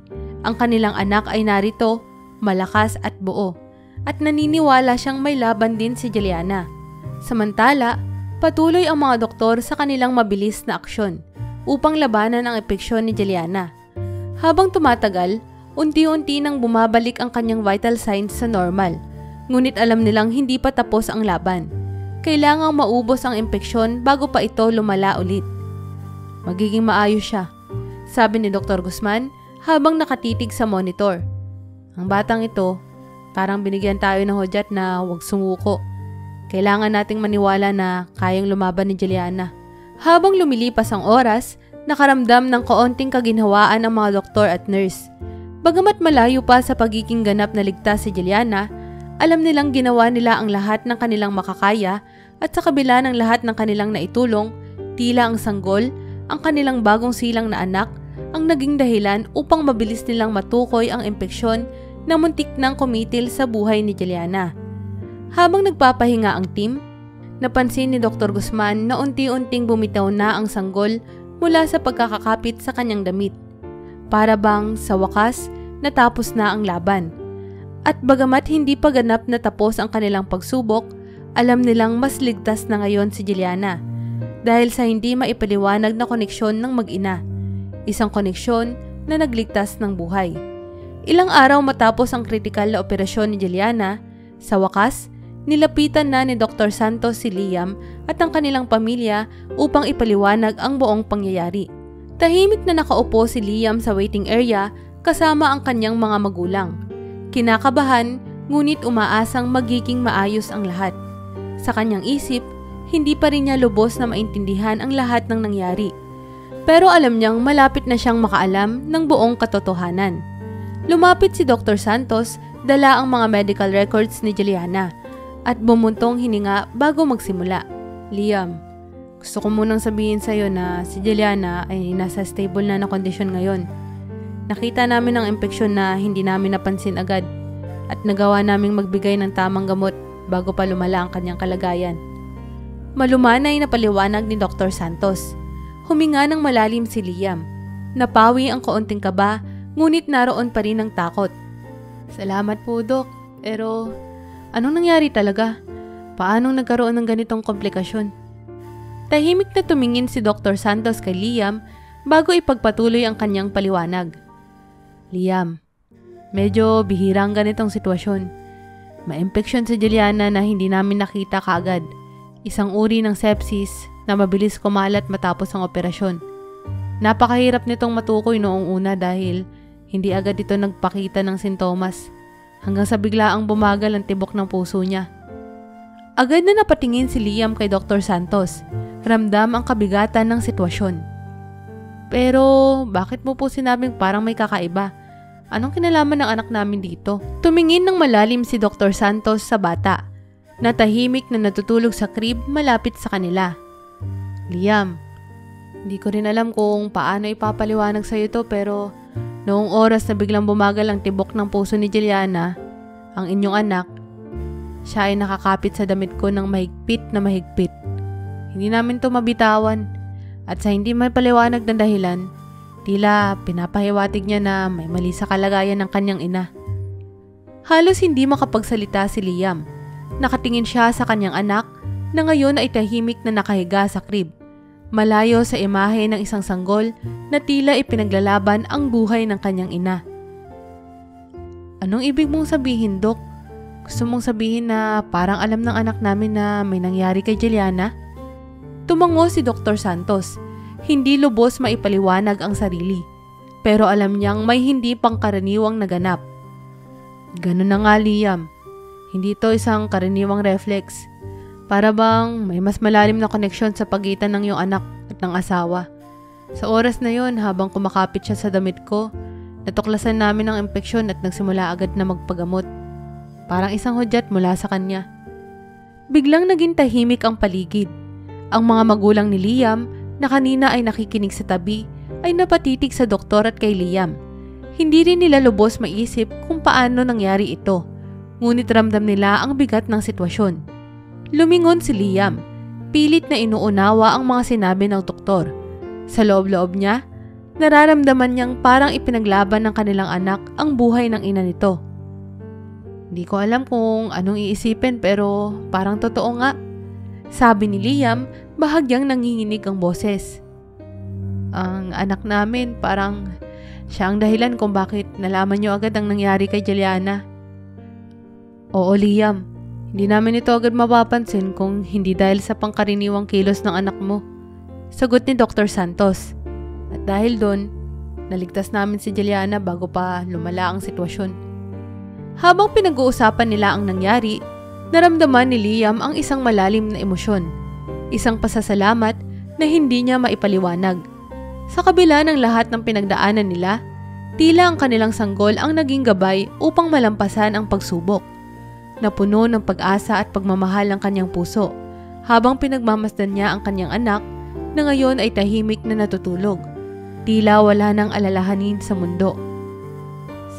Ang kanilang anak ay narito, malakas at buo, at naniniwala siyang may laban din si Juliana. Samantala, patuloy ang mga doktor sa kanilang mabilis na aksyon upang labanan ang epeksyon ni Juliana. Habang tumatagal, unti-unti nang bumabalik ang kanyang vital signs sa normal, ngunit alam nilang hindi pa tapos ang laban. Kailangang maubos ang impeksyon bago pa ito lumala ulit. Magiging maayos siya, sabi ni Dr. Guzman habang nakatitig sa monitor. Ang batang ito, parang binigyan tayo ng hudyat na huwag sumuko. Kailangan nating maniwala na kayang lumaban ni Juliana. Habang lumilipas ang oras, nakaramdam ng kaunting kaginhawaan ang mga doktor at nurse. Bagamat malayo pa sa pagiging ganap na ligtas si Juliana, alam nilang ginawa nila ang lahat ng kanilang makakaya at sa kabila ng lahat ng kanilang naitulong, tila ang sanggol, ang kanilang bagong silang na anak, ang naging dahilan upang mabilis nilang matukoy ang impeksyon na muntik nang kumitil sa buhay ni Juliana. Habang nagpapahinga ang team, napansin ni Dr. Guzman na unti-unting bumitaw na ang sanggol mula sa pagkakakapit sa kanyang damit. Para bang sa wakas, natapos na ang laban. At bagamat hindi pa ganap na tapos ang kanilang pagsubok, alam nilang mas ligtas na ngayon si Juliana dahil sa hindi maipaliwanag na koneksyon ng mag-ina. Isang koneksyon na nagligtas ng buhay. Ilang araw matapos ang kritikal na operasyon ni Juliana, sa wakas, Nilapitan na ni Dr. Santos si Liam at ang kanilang pamilya upang ipaliwanag ang buong pangyayari. Tahimik na nakaupo si Liam sa waiting area kasama ang kanyang mga magulang. Kinakabahan, ngunit umaasang magiging maayos ang lahat. Sa kanyang isip, hindi pa rin niya lubos na maintindihan ang lahat ng nangyari. Pero alam niyang malapit na siyang makaalam ng buong katotohanan. Lumapit si Dr. Santos, dala ang mga medical records ni Juliana at bumuntong hininga bago magsimula. Liam, gusto ko munang sabihin sa'yo na si Juliana ay nasa stable na kondisyon ngayon. Nakita namin ang impeksyon na hindi namin napansin agad at nagawa naming magbigay ng tamang gamot bago pa lumala ang kanyang kalagayan. Malumanay na paliwanag ni Dr. Santos. Huminga ng malalim si Liam. Napawi ang kaunting kaba, ngunit naroon pa rin ang takot. Salamat po, Dok. Pero anong nangyari talaga? Paano nagkaroon ng ganitong komplikasyon? Tahimik na tumingin si Dr. Santos kay Liam bago ipagpatuloy ang kanyang paliwanag. Liam, medyo bihira ang ganitong sitwasyon. Ma-impeksyon si Juliana na hindi namin nakita kaagad. Isang uri ng sepsis na mabilis kumalat matapos ang operasyon. Napakahirap nitong matukoy noong una dahil hindi agad ito nagpakita ng sintomas hanggang sa biglaang bumagal ang tibok ng puso niya. Agad na napatingin si Liam kay Dr. Santos. Ramdam ang kabigatan ng sitwasyon. Pero bakit mo po sinabing parang may kakaiba? Anong kinalaman ng anak namin dito? Tumingin ng malalim si Dr. Santos sa bata na tahimik na natutulog sa crib malapit sa kanila. Liam, hindi ko rin alam kung paano ipapaliwanag sa iyo to pero noong oras na biglang bumagal ang tibok ng puso ni Juliana, ang inyong anak, siya ay nakakapit sa damit ko ng mahigpit na mahigpit. Hindi namin to mabitawan at sa hindi may paliwanag na dahilan, tila pinapahiwatig niya na may mali sa kalagayan ng kanyang ina. Halos hindi makapagsalita si Liam. Nakatingin siya sa kanyang anak na ngayon ay tahimik na nakahiga sa crib, malayo sa imahe ng isang sanggol na tila ipinaglalaban ang buhay ng kanyang ina. Anong ibig mong sabihin, Dok? Gusto mong sabihin na parang alam ng anak namin na may nangyari kay Juliana? Tumango si Dr. Santos. Hindi lubos maipaliwanag ang sarili, pero alam niyang may hindi pangkaraniwang naganap. Ganun na nga, Liam. Hindi ito isang karaniwang reflex. Para bang may mas malalim na koneksyon sa pagitan ng iyong anak at ng asawa. Sa oras na yon, habang kumakapit siya sa damit ko, natuklasan namin ang impeksyon at nagsimula agad na magpagamot. Parang isang hudyat mula sa kanya. Biglang naging tahimik ang paligid. Ang mga magulang ni Liam, na kanina ay nakikinig sa tabi, ay napatitig sa doktor at kay Liam. Hindi rin nila lubos maisip kung paano nangyari ito, ngunit ramdam nila ang bigat ng sitwasyon. Lumingon si Liam, pilit na inuunawa ang mga sinabi ng doktor. Sa loob-loob niya, nararamdaman niyang parang ipinaglaban ng kanilang anak ang buhay ng ina nito. Hindi ko alam kung anong iisipin pero parang totoo nga. Sabi ni Liam, bahagyang nanginginig ang boses. Ang anak namin parang siya ang dahilan kung bakit nalaman niyo agad ang nangyari kay Juliana. Oo, Liam. Hindi namin ito agad mapapansin kung hindi dahil sa pangkaraniwang kilos ng anak mo. Sagot ni Dr. Santos. At dahil doon, naligtas namin si Juliana bago pa lumala ang sitwasyon. Habang pinag-uusapan nila ang nangyari, naramdaman ni Liam ang isang malalim na emosyon. Isang pasasalamat na hindi niya maipaliwanag. Sa kabila ng lahat ng pinagdaanan nila, tila ang kanilang sanggol ang naging gabay upang malampasan ang pagsubok. Napuno ng pag-asa at pagmamahal ang kanyang puso habang pinagmamasdan niya ang kanyang anak na ngayon ay tahimik na natutulog. Tila wala nang alalahanin sa mundo.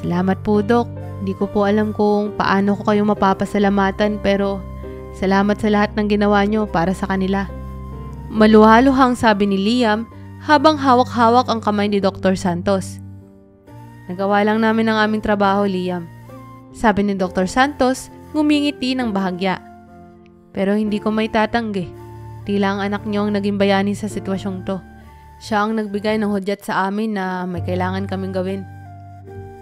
Salamat po, Dok. Hindi ko po alam kung paano ko kayo mapapasalamatan pero salamat sa lahat ng ginawa niyo para sa kanila. Maluhaluhang sabi ni Liam habang hawak-hawak ang kamay ni Dr. Santos. Nagawa lang namin ang aming trabaho, Liam. Sabi ni Dr. Santos, ngumingiti ng bahagya. Pero hindi ko may tatanggi. Tila ang anak niyo ang naging bayani sa sitwasyong to. Siya ang nagbigay ng hudyat sa amin na may kailangan kaming gawin.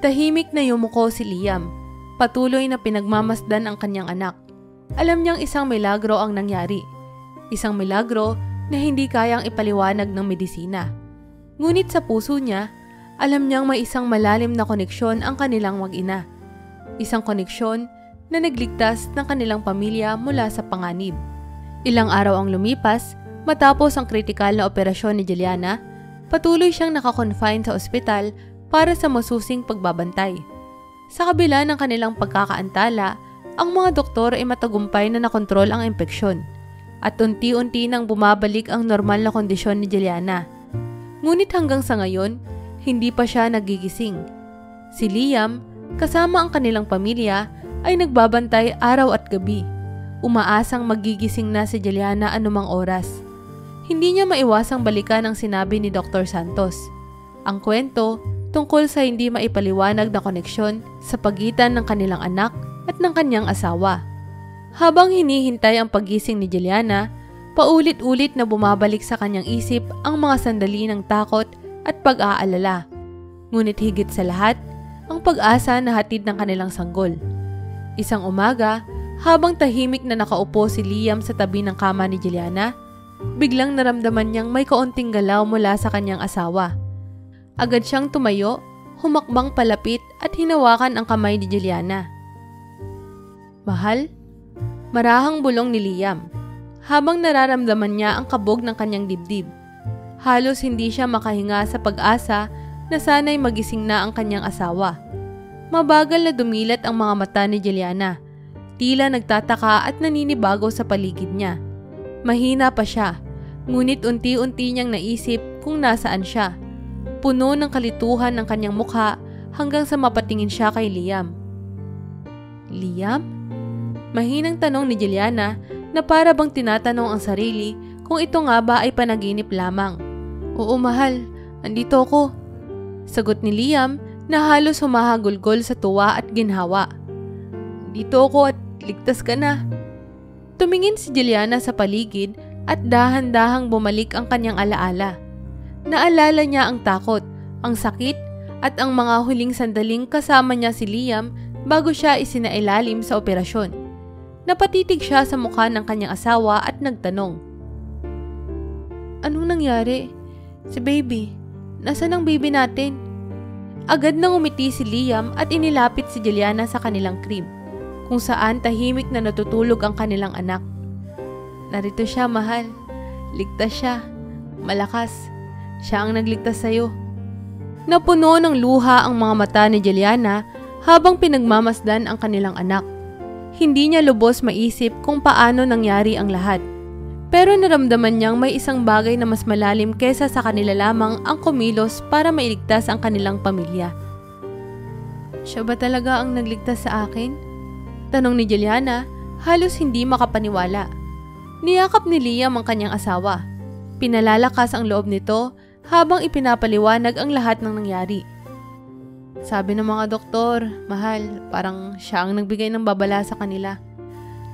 Tahimik na yumuko si Liam. Patuloy na pinagmamasdan ang kanyang anak. Alam niyang isang milagro ang nangyari. Isang milagro na hindi kayang ipaliwanag ng medisina. Ngunit sa puso niya, alam niyang may isang malalim na koneksyon ang kanilang mag-ina. Isang koneksyon na nagligtas ng kanilang pamilya mula sa panganib. Ilang araw ang lumipas, matapos ang kritikal na operasyon ni Juliana, patuloy siyang nakakonfine sa ospital para sa masusing pagbabantay. Sa kabila ng kanilang pagkakaantala, ang mga doktor ay matagumpay na nakontrol ang impeksyon at unti-unti nang bumabalik ang normal na kondisyon ni Juliana. Ngunit hanggang sa ngayon, hindi pa siya nagigising. Si Liam, kasama ang kanilang pamilya, ay nagbabantay araw at gabi. Umaasang magigising na si Juliana anumang oras. Hindi niya maiwasang balikan ang sinabi ni Dr. Santos. Ang kwento tungkol sa hindi maipaliwanag na koneksyon sa pagitan ng kanilang anak at ng kanyang asawa. Habang hinihintay ang paggising ni Juliana, paulit-ulit na bumabalik sa kanyang isip ang mga sandali ng takot at pag-aalala. Ngunit higit sa lahat, ang pag-asa na hatid ng kanilang sanggol. Isang umaga, habang tahimik na nakaupo si Liam sa tabi ng kama ni Juliana, biglang naramdaman niyang may kaunting galaw mula sa kanyang asawa. Agad siyang tumayo, humakbang palapit at hinawakan ang kamay ni Juliana. "Mahal?" Marahang bulong ni Liam, habang nararamdaman niya ang kabog ng kanyang dibdib. Halos hindi siya makahinga sa pag-asa na sana'y magising na ang kanyang asawa. Mabagal na dumilat ang mga mata ni Juliana. Tila nagtataka at naninibago sa paligid niya. Mahina pa siya, ngunit unti-unti niyang naisip kung nasaan siya. Puno ng kalituhan ng kanyang mukha hanggang sa mapatingin siya kay Liam. "Liam?" Mahinang tanong ni Juliana na para bang tinatanong ang sarili kung ito nga ba ay panaginip lamang. "Oo mahal, andito ako." Sagot ni Liam na halos humahagulgol sa tuwa at ginhawa. "Dito ako at ligtas ka na." Tumingin si Juliana sa paligid at dahan-dahang bumalik ang kanyang alaala. Naalala niya ang takot, ang sakit at ang mga huling sandaling kasama niya si Liam bago siya isinailalim sa operasyon. Napatitig siya sa mukha ng kanyang asawa at nagtanong, "Anong nangyari? Si baby, nasaan ang baby natin?" Agad nang umiti si Liam at inilapit si Juliana sa kanilang crib, kung saan tahimik na natutulog ang kanilang anak. "Narito siya, mahal. Ligtas siya. Malakas. Siya ang nagligtas sa'yo." Napuno ng luha ang mga mata ni Juliana habang pinagmamasdan ang kanilang anak. Hindi niya lubos maisip kung paano nangyari ang lahat. Pero naramdaman niyang may isang bagay na mas malalim kaysa sa kanila lamang ang kumilos para mailigtas ang kanilang pamilya. "Siya ba talaga ang nagligtas sa akin?" Tanong ni Juliana, halos hindi makapaniwala. Niyakap ni Liam ang kanyang asawa. Pinalalakas ang loob nito habang ipinapaliwanag ang lahat ng nangyari. "Sabi ng mga doktor, mahal, parang siya ang nagbigay ng babala sa kanila.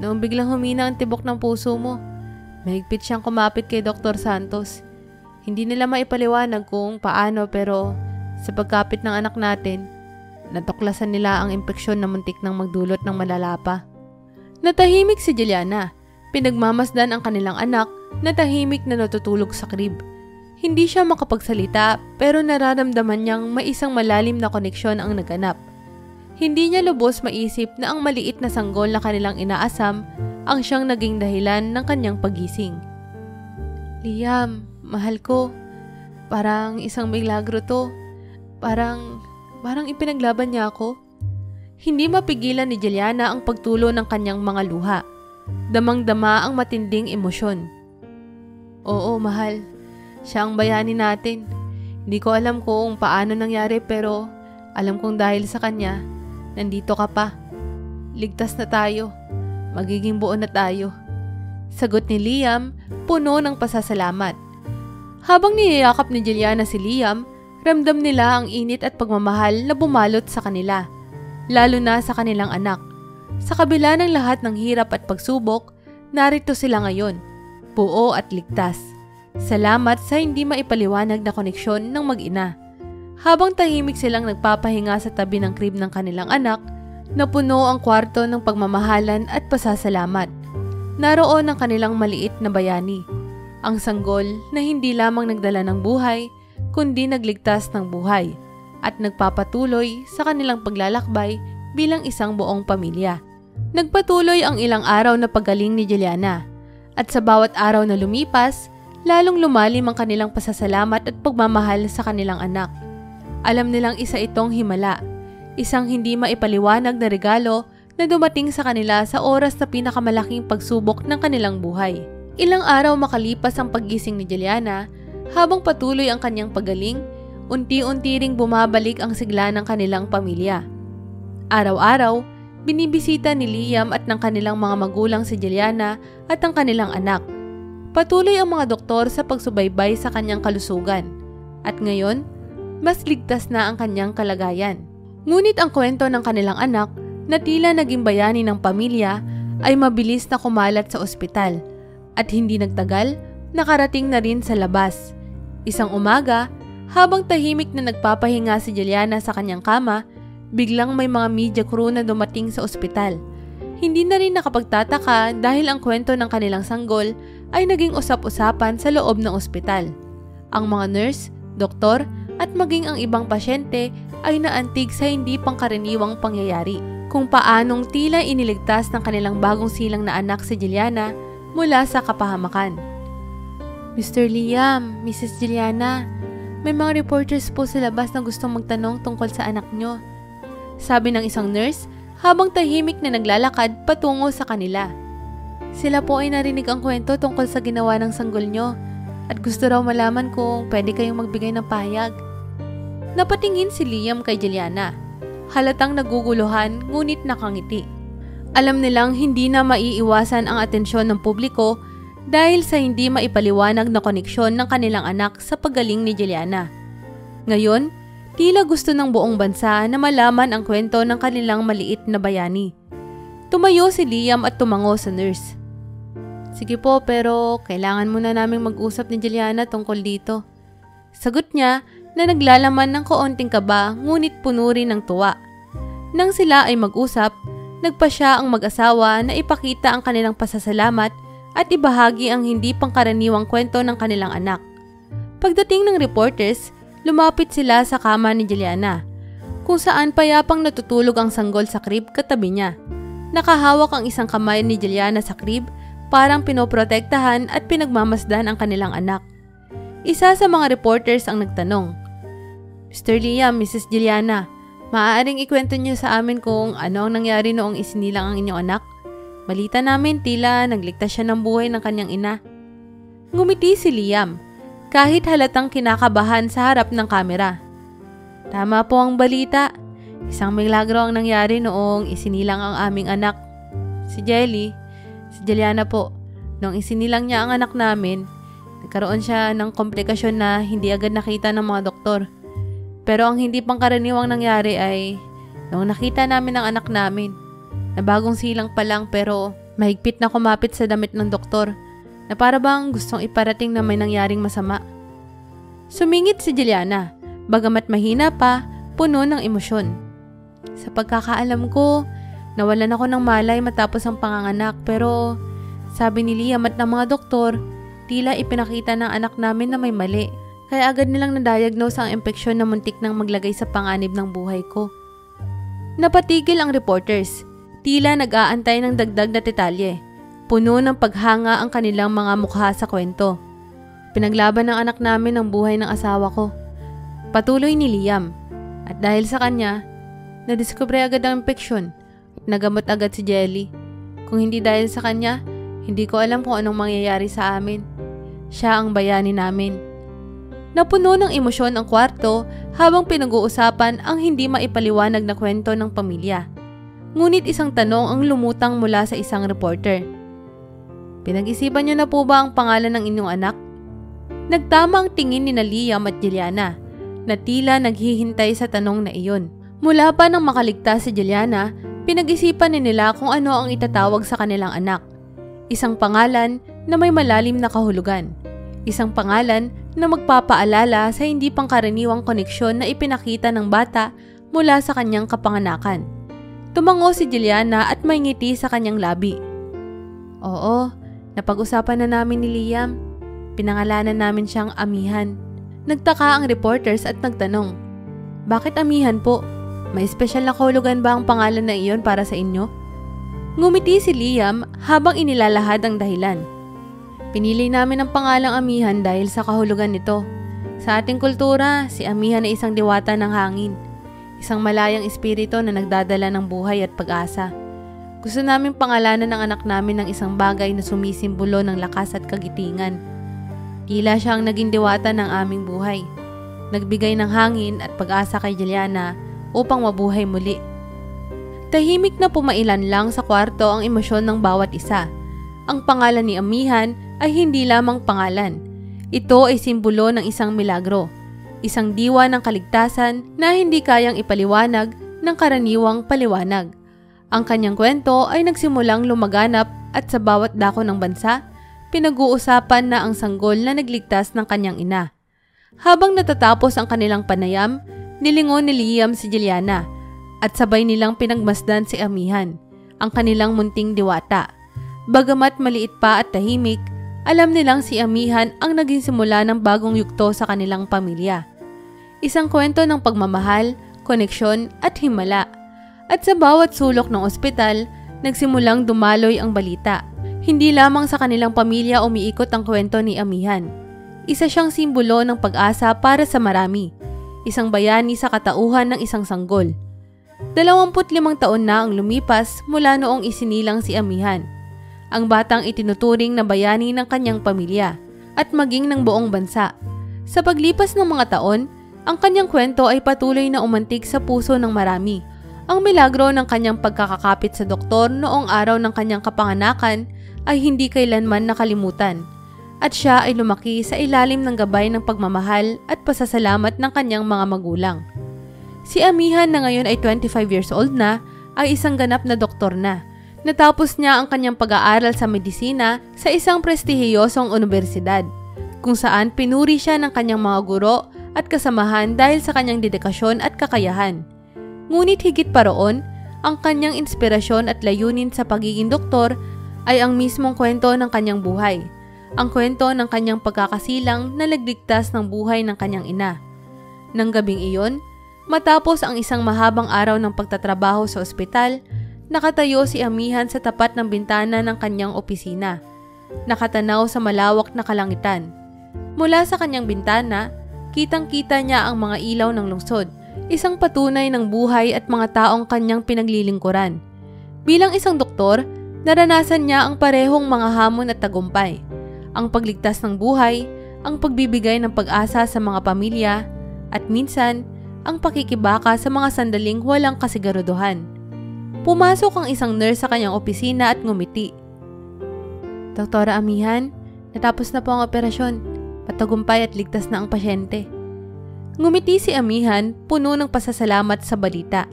Noong biglang humina ang tibok ng puso mo, mahigpit siyang kumapit kay Dr. Santos. Hindi nila maipaliwanag kung paano pero sa pagkapit ng anak natin, natuklasan nila ang impeksyon na muntik nang magdulot ng malala pa." Natahimik si Juliana. Pinagmamasdan ang kanilang anak na tahimik na natutulog sa crib. Hindi siya makapagsalita pero nararamdaman niyang may isang malalim na koneksyon ang naganap. Hindi niya lubos maisip na ang maliit na sanggol na kanilang inaasam ang siyang naging dahilan ng kanyang pagising. "Liam, mahal ko. Parang isang milagro to. Parang ipinaglaban niya ako." Hindi mapigilan ni Juliana ang pagtulo ng kanyang mga luha. Damang-dama ang matinding emosyon. "Oo, mahal. Siya ang bayani natin. Hindi ko alam kung paano nangyari pero alam kong dahil sa kanya, nandito ka pa. Ligtas na tayo. Magiging buo na tayo." Sagot ni Liam, puno ng pasasalamat. Habang niyayakap ni Juliana si Liam, ramdam nila ang init at pagmamahal na bumalot sa kanila, lalo na sa kanilang anak. Sa kabila ng lahat ng hirap at pagsubok, narito sila ngayon, buo at ligtas. Salamat sa hindi maipaliwanag na koneksyon ng mag-ina. Habang tahimik silang nagpapahinga sa tabi ng crib ng kanilang anak, Napuno ang kwarto ng pagmamahalan at pasasalamat. Naroon ang kanilang maliit na bayani, ang sanggol na hindi lamang nagdala ng buhay, kundi nagligtas ng buhay at nagpapatuloy sa kanilang paglalakbay bilang isang buong pamilya. Nagpatuloy ang ilang araw na paggaling ni Juliana at sa bawat araw na lumipas, lalong lumalim ang kanilang pasasalamat at pagmamahal sa kanilang anak. Alam nilang isa itong himala, isang hindi maipaliwanag na regalo na dumating sa kanila sa oras na pinakamalaking pagsubok ng kanilang buhay. Ilang araw makalipas ang paggising ni Juliana, habang patuloy ang kanyang paggaling, unti-unti ring bumabalik ang sigla ng kanilang pamilya. Araw-araw, binibisita ni Liam at ng kanilang mga magulang si Juliana at ang kanilang anak. Patuloy ang mga doktor sa pagsubaybay sa kanyang kalusugan. At ngayon, mas ligtas na ang kanyang kalagayan. Ngunit ang kwento ng kanilang anak na tila naging bayani ng pamilya ay mabilis na kumalat sa ospital at hindi nagtagal, nakarating na rin sa labas. Isang umaga, habang tahimik na nagpapahinga si Juliana sa kanyang kama, biglang may mga media crew na dumating sa ospital. Hindi na rin nakapagtataka dahil ang kwento ng kanilang sanggol ay naging usap-usapan sa loob ng ospital. Ang mga nurse, doktor at maging ang ibang pasyente ay naantig sa hindi pangkaraniwang pangyayari, kung paanong tila iniligtas ng kanilang bagong silang na anak si Juliana mula sa kapahamakan. Mr. Liam, Mrs. Juliana, may mga reporters po sa labas na gustong magtanong tungkol sa anak nyo, sabi ng isang nurse habang tahimik na naglalakad patungo sa kanila. Sila po ay narinig ang kwento tungkol sa ginawa ng sanggol nyo at gusto raw malaman kung pwede kayong magbigay ng pahayag. Napatingin si Liam kay Juliana. Halatang naguguluhan ngunit nakangiti. Alam nilang hindi na maiiwasan ang atensyon ng publiko dahil sa hindi maipaliwanag na koneksyon ng kanilang anak sa paggaling ni Juliana. Ngayon, tila gusto ng buong bansa na malaman ang kwento ng kanilang maliit na bayani. Tumayo si Liam at tumango sa nurse. Sige po, pero kailangan muna naming mag-usap ni Juliana tungkol dito. Sagot niya na naglalaman ng kaunting kaba ngunit puno rin ng tuwa. Nang sila ay mag-usap, nagpa siya ang mag-asawa na ipakita ang kanilang pasasalamat at ibahagi ang hindi pangkaraniwang kwento ng kanilang anak. Pagdating ng reporters, lumapit sila sa kama ni Juliana, kung saan payapang natutulog ang sanggol sa crib katabi niya. Nakahawak ang isang kamay ni Juliana sa crib, parang pinoprotektahan at pinagmamasdan ang kanilang anak. Isa sa mga reporters ang nagtanong, Mr. Liam, Mrs. Juliana, maaaring ikwento niyo sa amin kung ano ang nangyari noong isinilang ang inyong anak? Balita namin tila nagligtas siya ng buhay ng kanyang ina. Ngumiti si Liam, kahit halatang kinakabahan sa harap ng kamera. Tama po ang balita. Isang milagro ang nangyari noong isinilang ang aming anak. Si Juliana po, noong isinilang niya ang anak namin, nagkaroon siya ng komplikasyon na hindi agad nakita ng mga doktor. Pero ang hindi pangkaraniwang nangyari ay noong nakita namin ang anak namin, na bagong silang pa lang pero mahigpit na kumapit sa damit ng doktor na para bang gustong iparating na may nangyaring masama. Sumingit si Juliana, bagamat mahina pa, puno ng emosyon. Sa pagkakaalam ko, nawalan ako ng malay matapos ang panganganak pero sabi ni Liam at ng mga doktor, tila ipinakita ng anak namin na may mali. Kaya agad nilang na-diagnose ang impeksyon na muntik nang maglagay sa panganib ng buhay ko. Napatigil ang reporters. Tila nag-aantay ng dagdag na detalye. Puno ng paghanga ang kanilang mga mukha sa kwento. Pinaglaban ng anak namin ang buhay ng asawa ko. Patuloy ni Liam. At dahil sa kanya, nadiskubre agad ang impeksyon at nagamot agad si Jelly. Kung hindi dahil sa kanya, hindi ko alam kung anong mangyayari sa amin. Siya ang bayani namin. Napuno ng emosyon ang kwarto habang pinag-uusapan ang hindi maipaliwanag na kwento ng pamilya. Ngunit isang tanong ang lumutang mula sa isang reporter. Pinag-isipan niyo na po ba ang pangalan ng inyong anak? Nagtama ang tingin ni Liam at Juliana na tila naghihintay sa tanong na iyon. Mula pa nang makaligtas si Juliana, pinag-isipan nila kung ano ang itatawag sa kanilang anak. Isang pangalan na may malalim na kahulugan. Isang pangalan na magpapaalala sa hindi pangkaraniwang koneksyon na ipinakita ng bata mula sa kanyang kapanganakan. Tumango si Juliana at may ngiti sa kanyang labi. Oo, napag-usapan na namin ni Liam. Pinangalanan namin siyang Amihan. Nagtaka ang reporters at nagtanong, bakit Amihan po? May espesyal na kahulugan ba ang pangalan na iyon para sa inyo? Ngumiti si Liam habang inilalahad ang dahilan. Pinili namin ang pangalang Amihan dahil sa kahulugan nito. Sa ating kultura, si Amihan ay isang diwata ng hangin. Isang malayang espiritu na nagdadala ng buhay at pag-asa. Gusto naming pangalanan ng anak namin ng isang bagay na sumisimbolo ng lakas at kagitingan. Tila siya ang naging diwata ng aming buhay. Nagbigay ng hangin at pag-asa kay Juliana upang mabuhay muli. Tahimik na pumailan lang sa kwarto ang emosyon ng bawat isa. Ang pangalan ni Amihan ay hindi lamang pangalan. Ito ay simbolo ng isang milagro. Isang diwa ng kaligtasan na hindi kayang ipaliwanag ng karaniwang paliwanag. Ang kanyang kwento ay nagsimulang lumaganap at sa bawat dako ng bansa, pinag-uusapan na ang sanggol na nagligtas ng kanyang ina. Habang natatapos ang kanilang panayam, nilingon ni Liam si Juliana at sabay nilang pinagmasdan si Amihan, ang kanilang munting diwata. Bagamat maliit pa at tahimik, alam nilang si Amihan ang naging simula ng bagong yugto sa kanilang pamilya. Isang kwento ng pagmamahal, koneksyon at himala. At sa bawat sulok ng ospital, nagsimulang dumaloy ang balita. Hindi lamang sa kanilang pamilya umiikot ang kwento ni Amihan. Isa siyang simbolo ng pag-asa para sa marami. Isang bayani sa katauhan ng isang sanggol. 25 taon na ang lumipas mula noong isinilang si Amihan. Ang batang itinuturing na bayani ng kanyang pamilya at maging ng buong bansa. Sa paglipas ng mga taon, ang kanyang kwento ay patuloy na umantig sa puso ng marami. Ang milagro ng kanyang pagkakakapit sa doktor noong araw ng kanyang kapanganakan ay hindi kailanman nakalimutan. At siya ay lumaki sa ilalim ng gabay ng pagmamahal at pasasalamat ng kanyang mga magulang. Si Amihan na ngayon ay 25 years old na, ay isang ganap na doktor na. Natapos niya ang kanyang pag-aaral sa medisina sa isang prestihiyosong universidad, kung saan pinuri siya ng kanyang mga guro at kasamahan dahil sa kanyang dedikasyon at kakayahan. Ngunit higit pa roon, ang kanyang inspirasyon at layunin sa pagiging doktor ay ang mismong kwento ng kanyang buhay. Ang kwento ng kanyang pagkakasilang na nagligtas ng buhay ng kanyang ina. Nang gabing iyon, matapos ang isang mahabang araw ng pagtatrabaho sa ospital, nakatayo si Amihan sa tapat ng bintana ng kanyang opisina. Nakatanaw sa malawak na kalangitan. Mula sa kanyang bintana, kitang-kita niya ang mga ilaw ng lungsod, isang patunay ng buhay at mga taong kanyang pinaglilingkuran. Bilang isang doktor, naranasan niya ang parehong mga hamon at tagumpay. Ang pagligtas ng buhay, ang pagbibigay ng pag-asa sa mga pamilya, at minsan, ang pakikibaka sa mga sandaling walang kasiguraduhan. Pumasok ang isang nurse sa kanyang opisina at ngumiti. Doktora Amihan, natapos na po ang operasyon. Patagumpay at ligtas na ang pasyente. Ngumiti si Amihan, puno ng pasasalamat sa balita.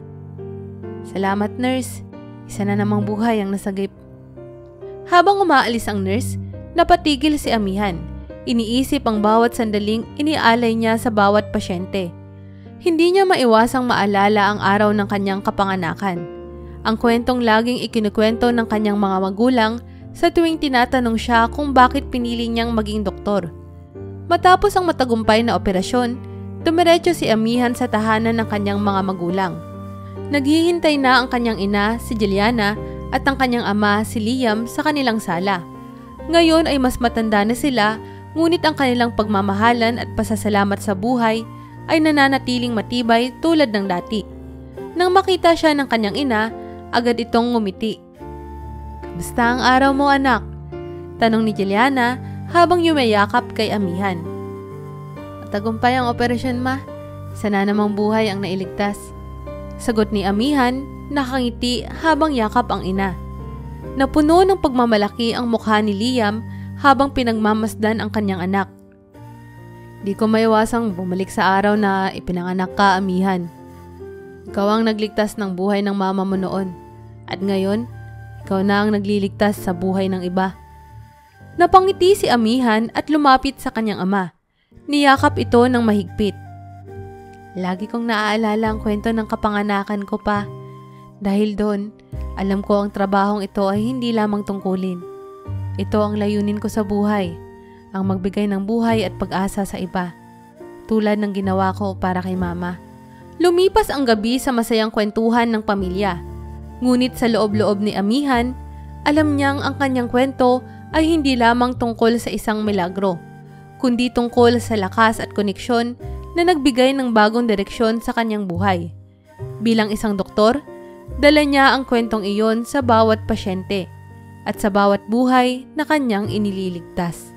Salamat nurse, isa na namang buhay ang nasagip. Habang umaalis ang nurse, napatigil si Amihan. Iniisip ang bawat sandaling inialay niya sa bawat pasyente. Hindi niya maiwasang maalala ang araw ng kanyang kapanganakan. Ang kwentong laging ikinukwento ng kanyang mga magulang sa tuwing tinatanong siya kung bakit pinili niyang maging doktor. Matapos ang matagumpay na operasyon, dumiretso si Amihan sa tahanan ng kanyang mga magulang. Naghihintay na ang kanyang ina, si Juliana, at ang kanyang ama, si Liam, sa kanilang sala. Ngayon ay mas matanda na sila, ngunit ang kanilang pagmamahalan at pasasalamat sa buhay ay nananatiling matibay tulad ng dati. Nang makita siya ng kanyang ina, agad itong ngumiti. "Kamusta ang araw mo, anak?" tanong ni Juliana habang yumayakap kay Amihan. "Matagumpay ang operasyon, ma. Isa na namang buhay ang nailigtas." Sagot ni Amihan, nakangiti habang yakap ang ina. Napuno ng pagmamalaki ang mukha ni Liam habang pinagmamasdan ang kanyang anak. "Di ko maiwasang bumalik sa araw na ipinanganak ka, Amihan. Ikaw ang nagligtas ng buhay ng mama mo noon. At ngayon, ikaw na ang nagliligtas sa buhay ng iba." Napangiti si Amihan at lumapit sa kanyang ama. Niyakap ito ng mahigpit. "Lagi kong naaalala ang kwento ng kapanganakan ko pa. Dahil doon, alam ko ang trabahong ito ay hindi lamang tungkulin. Ito ang layunin ko sa buhay, ang magbigay ng buhay at pag-asa sa iba, tulad ng ginawa ko para kay Mama. Lumipas ang gabi sa masayang kwentuhan ng pamilya. Ngunit sa loob-loob ni Amihan, alam niyang ang kanyang kwento ay hindi lamang tungkol sa isang milagro, kundi tungkol sa lakas at koneksyon na nagbigay ng bagong direksyon sa kanyang buhay. Bilang isang doktor, dala niya ang kwentong iyon sa bawat pasyente at sa bawat buhay na kanyang inililigtas.